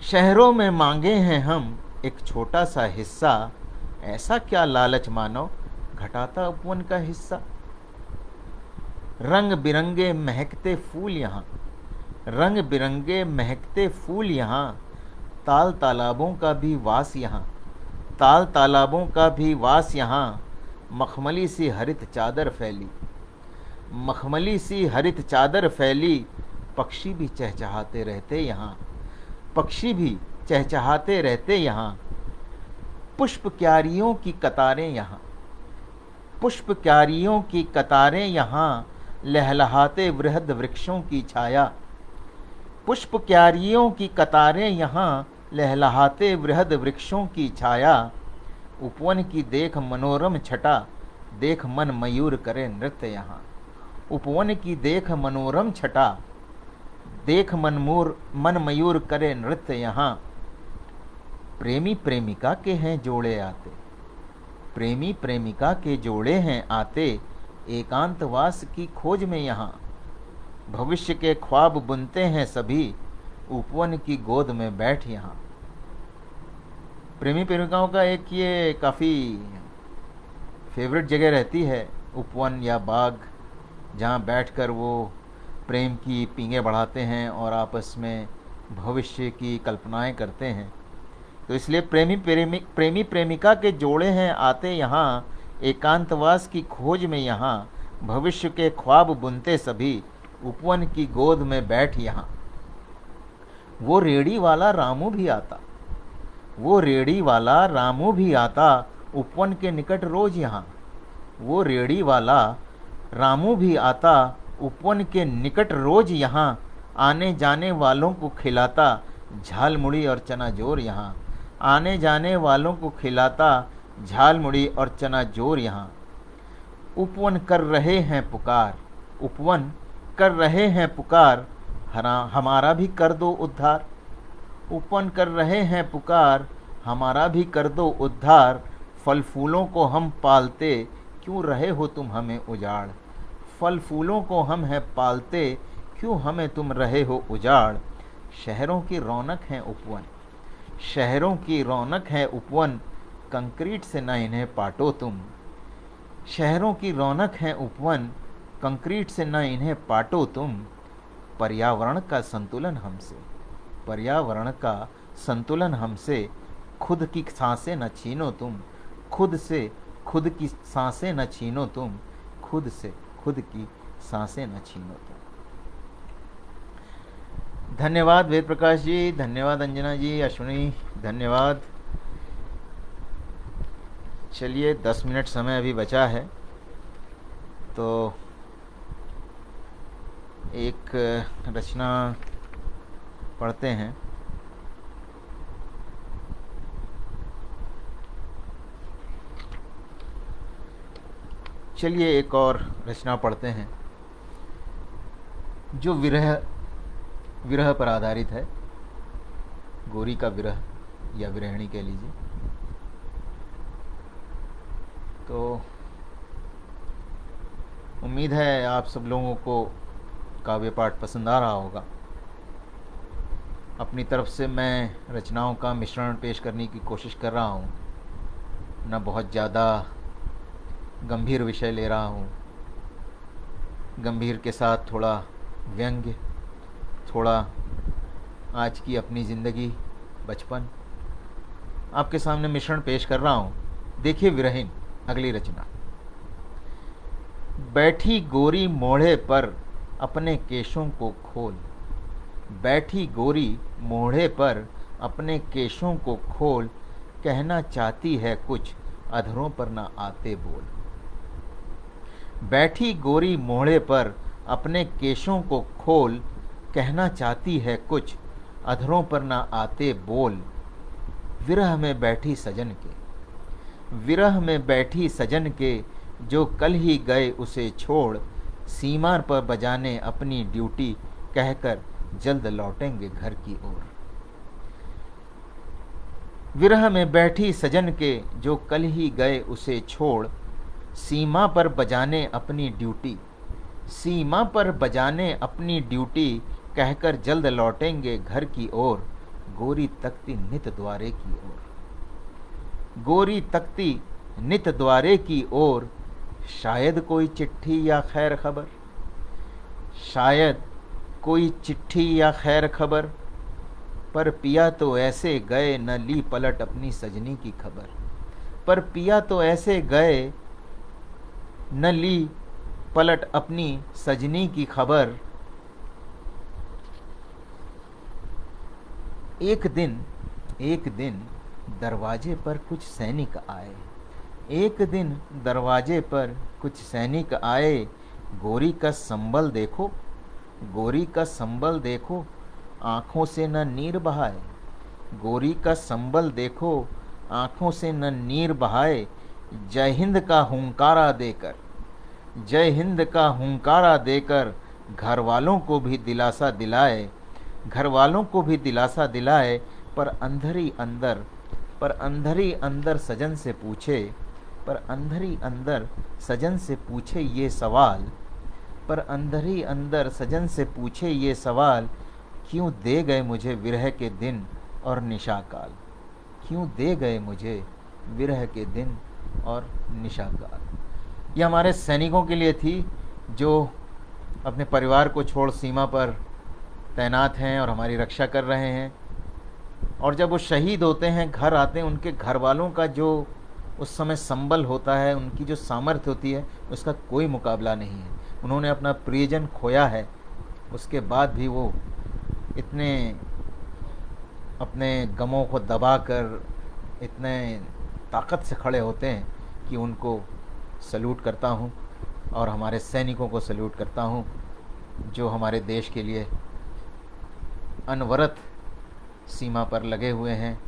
शहरों में मांगे हैं हम एक छोटा सा हिस्सा। ऐसा क्या लालच मानो घटाता उपवन का हिस्सा। रंग बिरंगे महकते फूल यहाँ, रंग बिरंगे महकते फूल यहाँ। ताल तालाबों का भी वास यहाँ, ताल तालाबों का भी वास यहाँ। मखमली सी हरित चादर फैली, मखमली सी हरित चादर फैली। पक्षी भी चहचहाते रहते यहाँ, पक्षी भी चहचहाते रहते यहाँ। पुष्प क्यारियों की कतारें यहाँ, पुष्प क्यारियों की कतारें यहाँ। लहलहाते वृहद वृक्षों की छाया, पुष्प क्यारियों की कतारें यहाँ। लहलहाते वृहद वृक्षों की छाया। उपवन की देख मनोरम छटा, देख मन मयूर करे नृत्य यहाँ। उपवन की देख मनोरम छटा, देख मन मयूर करे नृत्य यहाँ। प्रेमी प्रेमिका के हैं जोड़े आते, प्रेमी प्रेमिका के जोड़े हैं आते। एकांतवास की खोज में यहाँ, भविष्य के ख्वाब बुनते हैं सभी। उपवन की गोद में बैठ यहाँ। प्रेमी प्रेमिकाओं का एक ये काफ़ी फेवरेट जगह रहती है उपवन या बाग, जहाँ बैठकर वो प्रेम की पींगे बढ़ाते हैं और आपस में भविष्य की कल्पनाएं करते हैं। तो इसलिए प्रेमी प्रेमिका के जोड़े हैं आते यहाँ। एकांतवास की खोज में यहाँ, भविष्य के ख्वाब बुनते सभी। उपवन की गोद में बैठ यहाँ। वो रेड़ी वाला रामू भी आता, वो रेड़ी वाला रामू भी आता। उपवन के निकट रोज यहाँ, वो रेड़ी वाला रामू भी आता। उपवन के निकट रोज यहाँ। आने जाने वालों को खिलाता झाल मुड़ी और चना जोर यहाँ। आने जाने वालों को खिलाता झाल मुड़ी और चना जोर यहाँ। उपवन कर रहे हैं पुकार, उपवन कर रहे हैं पुकार, हमारा भी कर दो उद्धार। उपवन कर रहे हैं पुकार, हमारा भी कर दो उद्धार। फल फूलों को हम पालते, क्यों रहे हो तुम हमें उजाड़। फल फूलों को हम है पालते, क्यों हमें तुम रहे हो उजाड़। शहरों की रौनक है उपवन, शहरों की रौनक है उपवन, कंक्रीट से न इन्हें पाटो तुम। शहरों की रौनक है उपवन, कंक्रीट से न इन्हें पाटो तुम। पर्यावरण का संतुलन हमसे, पर्यावरण का संतुलन हमसे, खुद की सांसें न छीनो तुम। खुद से खुद की सांसें न छीनो तुम, खुद से खुद की सांसें न छीनो तुम। धन्यवाद वेद प्रकाश जी, धन्यवाद अंजना जी, अश्विनी धन्यवाद। चलिए 10 मिनट समय अभी बचा है, तो एक रचना पढ़ते हैं। चलिए एक और रचना पढ़ते हैं जो विरह पर आधारित है। गोरी का विरह या विरहिणी कह लीजिए। तो उम्मीद है आप सब लोगों को काव्य पाठ पसंद आ रहा होगा। अपनी तरफ से मैं रचनाओं का मिश्रण पेश करने की कोशिश कर रहा हूँ। न बहुत ज़्यादा गंभीर विषय ले रहा हूँ, गंभीर के साथ थोड़ा व्यंग्य, थोड़ा आज की अपनी ज़िंदगी, बचपन, आपके सामने मिश्रण पेश कर रहा हूँ। देखिए विरहीन, अगली रचना। बैठी गोरी मोढ़े पर अपने केशों को खोल। बैठी गोरी मोढ़े पर अपने केशों को खोल, कहना चाहती है कुछ, अधरों पर ना आते बोल। बैठी गोरी मोढ़े पर अपने केशों को खोल, कहना चाहती है कुछ, अधरों पर ना आते बोल। विरह में बैठी सजन के, विरह में बैठी सजन के, जो कल ही गए उसे छोड़, सीमा पर बजाने अपनी ड्यूटी, कहकर जल्द लौटेंगे घर की ओर। विरह में बैठी सजन के, जो कल ही गए उसे छोड़, सीमा पर बजाने अपनी ड्यूटी, सीमा पर बजाने अपनी ड्यूटी, कहकर जल्द लौटेंगे घर की ओर। गोरी तकती नित द्वारे की ओर, गोरी तकती नित द्वारे की ओर। शायद कोई चिट्ठी या खैर खबर, शायद कोई चिट्ठी या खैर खबर, पर पिया तो ऐसे गए न ली पलट अपनी सजनी की खबर। पर पिया तो ऐसे गए न ली पलट अपनी सजनी की खबर। एक दिन दरवाजे पर कुछ सैनिक आए। एक दिन दरवाजे पर कुछ सैनिक आए। गोरी का संबल देखो, गोरी का संबल देखो, आँखों से न नीर बहाए। गोरी का संबल देखो, आँखों से न नीर बहाए। जय हिंद का हुंकारा देकर, जय हिंद का हुंकारा देकर, घर वालों को भी दिलासा दिलाए। घर वालों को भी दिलासा दिलाए। पर अंधरी अंदर सजन से पूछे, पर अंधरी अंदर सजन से पूछे ये सवाल। पर अंधरी अंदर सजन से पूछे ये सवाल, क्यों दे गए मुझे विरह के दिन और निशाकाल। क्यों दे गए मुझे विरह के दिन और निशाकाल। ये हमारे सैनिकों के लिए थी जो अपने परिवार को छोड़ सीमा पर तैनात हैं और हमारी रक्षा कर रहे हैं। और जब वो शहीद होते हैं, घर आते हैं, उनके घर वालों का जो उस समय संबल होता है, उनकी जो सामर्थ्य होती है, उसका कोई मुकाबला नहीं है। उन्होंने अपना प्रियजन खोया है, उसके बाद भी वो इतने अपने गमों को दबाकर इतने ताकत से खड़े होते हैं कि उनको सल्यूट करता हूँ। और हमारे सैनिकों को सल्यूट करता हूँ जो हमारे देश के लिए अनवरत सीमा पर लगे हुए हैं।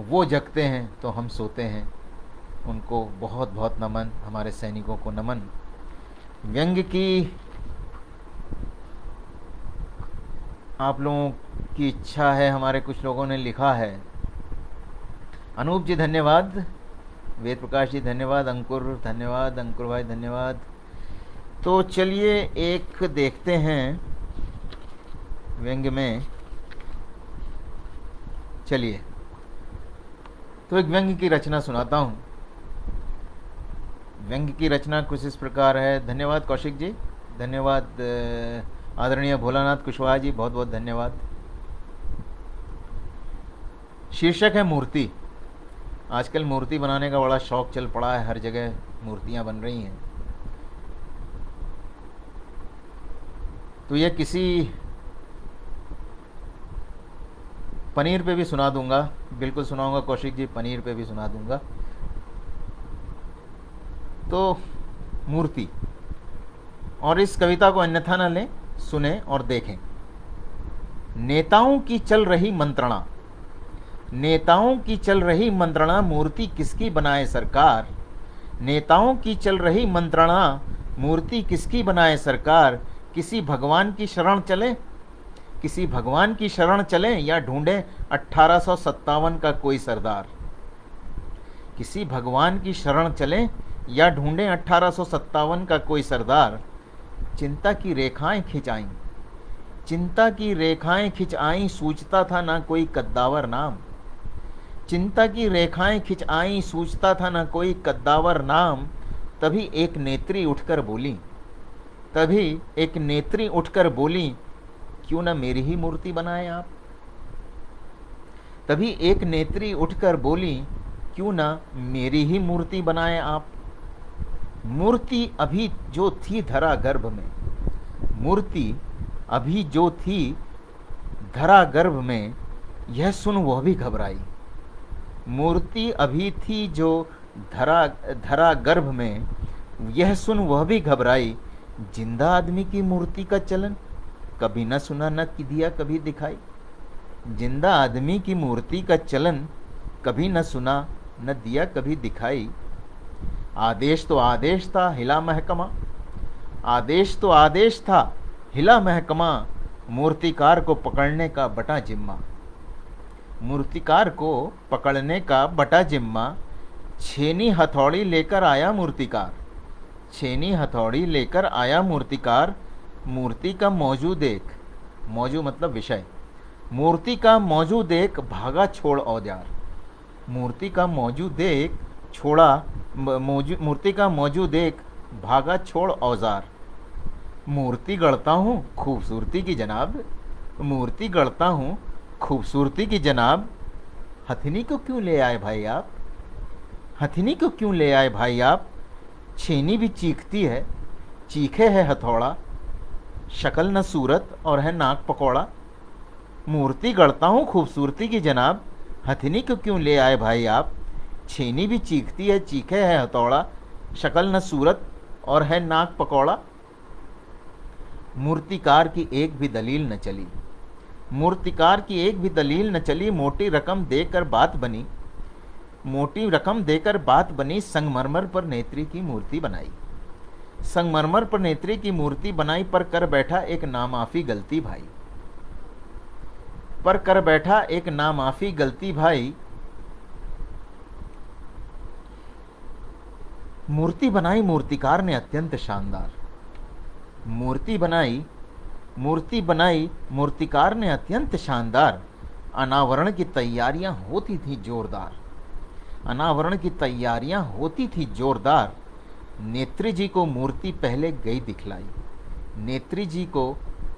वो जगते हैं तो हम सोते हैं। उनको बहुत बहुत नमन, हमारे सैनिकों को नमन। व्यंग्य की आप लोगों की इच्छा है, हमारे कुछ लोगों ने लिखा है। अनूप जी धन्यवाद, वेद प्रकाश जी धन्यवाद, अंकुर धन्यवाद, अंकुर भाई धन्यवाद। तो चलिए एक देखते हैं व्यंग्य में। चलिए तो एक व्यंग्य की रचना सुनाता हूँ। व्यंग्य की रचना कुछ इस प्रकार है। धन्यवाद कौशिक जी, धन्यवाद आदरणीय भोलानाथ कुशवाहा जी, बहुत बहुत धन्यवाद। शीर्षक है मूर्ति। आजकल मूर्ति बनाने का बड़ा शौक चल पड़ा है, हर जगह मूर्तियां बन रही हैं। तो यह किसी पनीर पे भी सुना दूंगा, बिल्कुल सुनाऊंगा कौशिक जी, पनीर पे भी सुना दूंगा। तो मूर्ति, और इस कविता को अन्यथा न लें, सुने और देखें। नेताओं की चल रही मंत्रणा, नेताओं की चल रही मंत्रणा, मूर्ति किसकी बनाए सरकार। नेताओं की चल रही मंत्रणा, मूर्ति किसकी बनाए सरकार। किसी भगवान की शरण चले, किसी भगवान की शरण चले, या ढूंढे 1857 का कोई सरदार। किसी भगवान की शरण चले या ढूंढे 1857 का कोई सरदार। चिंता की रेखाएं खिंचाई, चिंता की रेखाएं खिंचाई, सूझता था ना कोई कद्दावर नाम। चिंता की रेखाएं खिंचाई, सूझता था ना कोई कद्दावर नाम। तभी एक नेत्री उठकर बोली, तभी एक नेत्री उठकर बोली, क्यों ना मेरी ही मूर्ति बनाए आप। तभी एक नेत्री उठकर बोली, क्यों ना मेरी ही मूर्ति बनाए आप। मूर्ति अभी जो थी धरा गर्भ में, मूर्ति अभी जो थी धरा गर्भ में, यह सुन वह भी घबराई। मूर्ति अभी थी जो धरा गर्भ में, यह सुन वह भी घबराई। जिंदा आदमी की मूर्ति का चलन कभी न सुना न दिया कभी दिखाई। जिंदा आदमी की मूर्ति का चलन कभी न सुना न दिया कभी दिखाई। आदेश तो आदेश था, हिला महकमा। आदेश तो आदेश था, हिला महकमा। मूर्तिकार को पकड़ने का बटा जिम्मा, मूर्तिकार को पकड़ने का बटा जिम्मा। छेनी हथौड़ी लेकर आया मूर्तिकार, छेनी हथौड़ी लेकर आया मूर्तिकार। मूर्ति का मौजू देख, मौजू मतलब विषय, मूर्ति का मौजू देख भागा छोड़ औजार। मूर्ति का मौजू देख छोड़ा, मूर्ति का मौजू देख भागा छोड़ औजार। मूर्ति गढ़ता हूँ खूबसूरती की जनाब, मूर्ति गढ़ता हूँ खूबसूरती की जनाब। हथनी को क्यों ले आए भाई आप, हथनी को क्यों ले आए भाई आप। छेनी भी चीखती है, चीखे है हथौड़ा। शक्ल न सूरत और है नाक पकौड़ा। मूर्ति गढ़ता हूँ खूबसूरती की जनाब, हथनी को क्यों ले आए भाई आप। छेनी भी चीखती है, चीखे है हथौड़ा। शक्ल न सूरत और है नाक पकौड़ा। मूर्तिकार की एक भी दलील न चली, मूर्तिकार की एक भी दलील न चली। मोटी रकम देकर बात बनी, मोटी रकम देकर बात बनी। संगमरमर पर नेत्री की मूर्ति बनाई, संगमरमर पर नेत्री की मूर्ति बनाई। पर कर बैठा एक नामाफी गलती भाई, पर कर बैठा एक नामाफी गलती भाई। मूर्ति बनाई मूर्तिकार ने अत्यंत शानदार, मूर्ति बनाई, मूर्ति बनाई मूर्तिकार ने अत्यंत शानदार। अनावरण की तैयारियां होती थी जोरदार, अनावरण की तैयारियां होती थी जोरदार। नेत्री जी को मूर्ति पहले गई दिखलाई, नेत्री जी को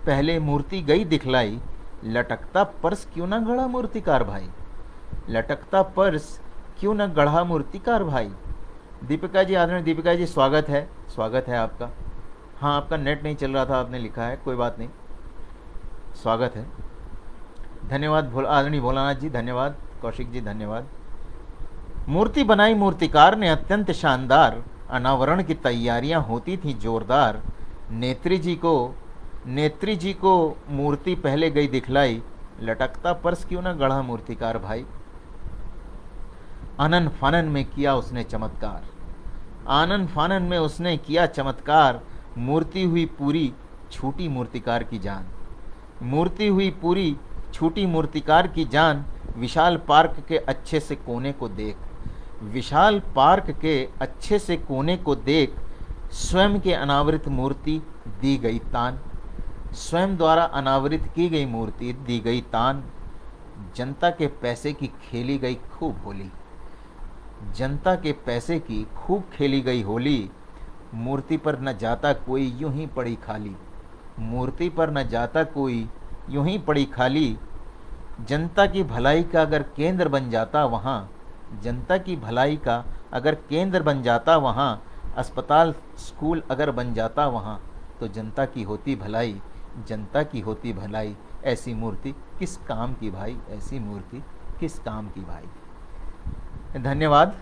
पहले मूर्ति गई दिखलाई। लटकता पर्स क्यों न गढ़ा मूर्तिकार भाई, लटकता पर्स क्यों न गढ़ा मूर्तिकार भाई। दीपिका जी, आदरणीय दीपिका जी, स्वागत है आपका। हाँ, आपका नेट नहीं चल रहा था, आपने लिखा है, कोई बात नहीं, स्वागत है। धन्यवाद आदरणीय भोलानाथ जी, धन्यवाद कौशिक जी, धन्यवाद। मूर्ति बनाई मूर्तिकार ने अत्यंत शानदार। अनावरण की तैयारियां होती थी जोरदार। नेत्री जी को मूर्ति पहले गई दिखलाई। लटकता पर्स क्यों न गढ़ा मूर्तिकार भाई। आनन फानन में किया उसने चमत्कार, आनन फानन में उसने किया चमत्कार। मूर्ति हुई पूरी, छूटी मूर्तिकार की जान, मूर्ति हुई पूरी, छूटी मूर्तिकार की जान, विशाल पार्क के अच्छे से कोने को देख। विशाल पार्क के अच्छे से कोने को देख, स्वयं के अनावृत मूर्ति दी गई तान। स्वयं द्वारा अनावृत की गई मूर्ति दी गई तान। जनता के पैसे की खेली गई खूब होली। जनता के पैसे की खूब खेली गई होली। मूर्ति पर न जाता कोई, यूं ही पड़ी खाली। मूर्ति पर न जाता कोई, यूं ही पड़ी खाली। जनता की भलाई का अगर केंद्र बन जाता वहाँ, जनता की भलाई का अगर केंद्र बन जाता वहाँ, अस्पताल स्कूल अगर बन जाता वहाँ, तो जनता की होती भलाई, जनता की होती भलाई। ऐसी मूर्ति किस काम की भाई, ऐसी मूर्ति किस काम की भाई। धन्यवाद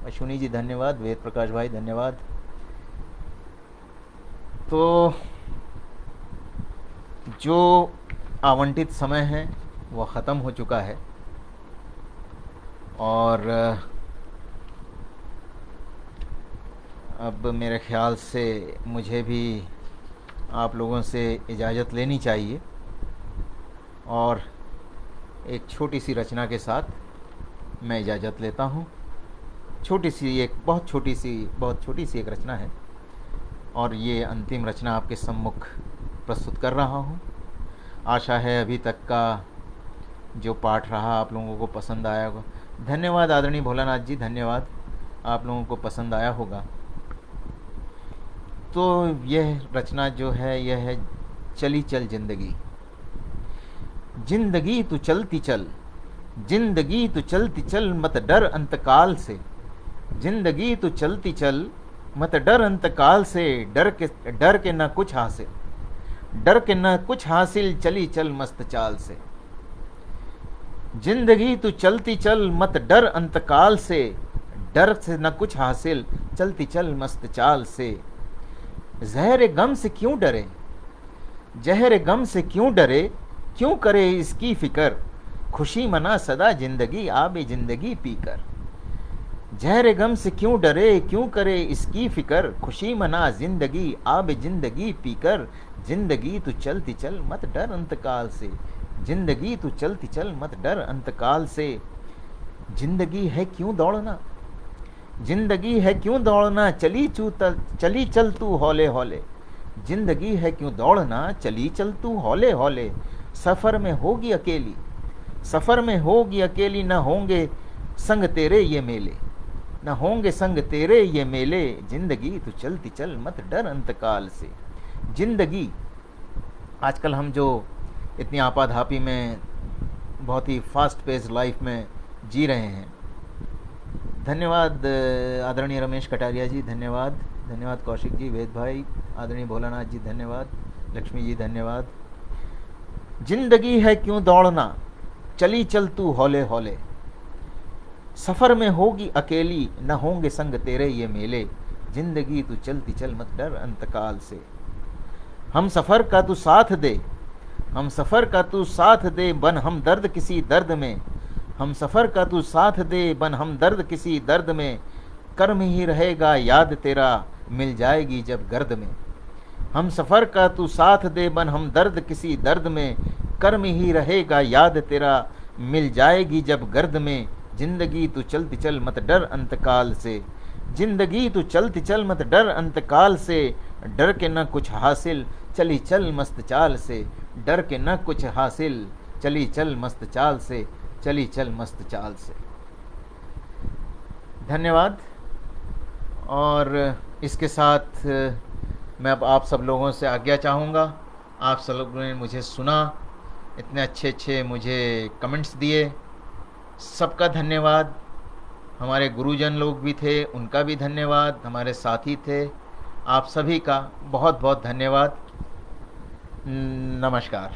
अश्विनी जी, धन्यवाद। वेद प्रकाश भाई धन्यवाद। तो जो आवंटित समय है वह ख़त्म हो चुका है और अब मेरे ख़्याल से मुझे भी आप लोगों से इजाज़त लेनी चाहिए और एक छोटी सी रचना के साथ मैं इजाज़त लेता हूँ। छोटी सी एक बहुत छोटी सी एक रचना है और ये अंतिम रचना आपके सम्मुख प्रस्तुत कर रहा हूँ। आशा है अभी तक का जो पाठ रहा आप लोगों को पसंद आया होगा। धन्यवाद आदरणीय भोलानाथ जी, धन्यवाद, आप लोगों को पसंद आया होगा। तो यह रचना जो है यह है चली चल जिंदगी। जिंदगी तू चलती चल, जिंदगी तू चलती चल, मत डर अंतकाल से। जिंदगी तू चलती चल, मत डर अंतकाल से। डर के न कुछ हासिल, डर के न कुछ हासिल, चली चल मस्त चाल से। जिंदगी तू चलती चल, मत डर अंतकाल से। डर से न कुछ हासिल, चलती चल मस्त चाल से। जहर गम से क्यों डरे, जहर गम से क्यों डरे, क्यों करे इसकी फिक्र। खुशी मना सदा जिंदगी, आबे जिंदगी पीकर। जहर गम से क्यों डरे, क्यों करे इसकी फिक्र। खुशी मना जिंदगी, आबे जिंदगी पीकर। जिंदगी तू चलती चल, मत डर अंतकाल से। जिंदगी तू चलती चल, मत डर अंतकाल से। जिंदगी है क्यों दौड़ना, जिंदगी है क्यों दौड़ना, चली चल तू हौले हौले। जिंदगी है क्यों दौड़ना, चली चल तू हौले हौले। सफ़र में होगी अकेली, सफ़र में होगी अकेली, न होंगे संग तेरे ये मेले, न होंगे संग तेरे ये मेले। जिंदगी तू चलती चल, मत डर अंतकाल से। जिंदगी, आजकल हम जो इतनी आपाधापी में बहुत ही फास्ट पेस लाइफ में जी रहे हैं। धन्यवाद आदरणीय रमेश कटारिया जी, धन्यवाद। धन्यवाद कौशिक जी, वेद भाई, आदरणीय भोलानाथ जी धन्यवाद, लक्ष्मी जी धन्यवाद। जिंदगी है क्यों दौड़ना, चली चल तू हौले हौले। सफ़र में होगी अकेली, न होंगे संग तेरे ये मेले। जिंदगी तू चलती चल, मत डर अंतकाल से। हम सफ़र का तू साथ दे, हम सफ़र का तू साथ दे, बन हम दर्द किसी दर्द में। हम सफ़र का तू साथ दे, बन हम दर्द किसी दर्द में। कर्म ही रहेगा याद तेरा, मिल जाएगी जब गर्द में। हम सफ़र का तू साथ दे, बन हम दर्द किसी दर्द में। कर्म ही रहेगा याद तेरा, मिल जाएगी जब गर्द में। जिंदगी तू चलती चल, मत डर अंतकाल से। जिंदगी तू चलती चल, मत डर अंतकाल से। डर के न कुछ हासिल, चली चल मस्त चाल से। डर के न कुछ हासिल, चली चल मस्त चाल से। चली चल मस्त चाल से। धन्यवाद। और इसके साथ मैं अब आप सब लोगों से आज्ञा चाहूँगा। आप सब लोगों ने मुझे सुना, इतने अच्छे मुझे कमेंट्स दिए, सबका धन्यवाद। हमारे गुरुजन लोग भी थे, उनका भी धन्यवाद। हमारे साथी थे, आप सभी का बहुत बहुत धन्यवाद। नमस्कार।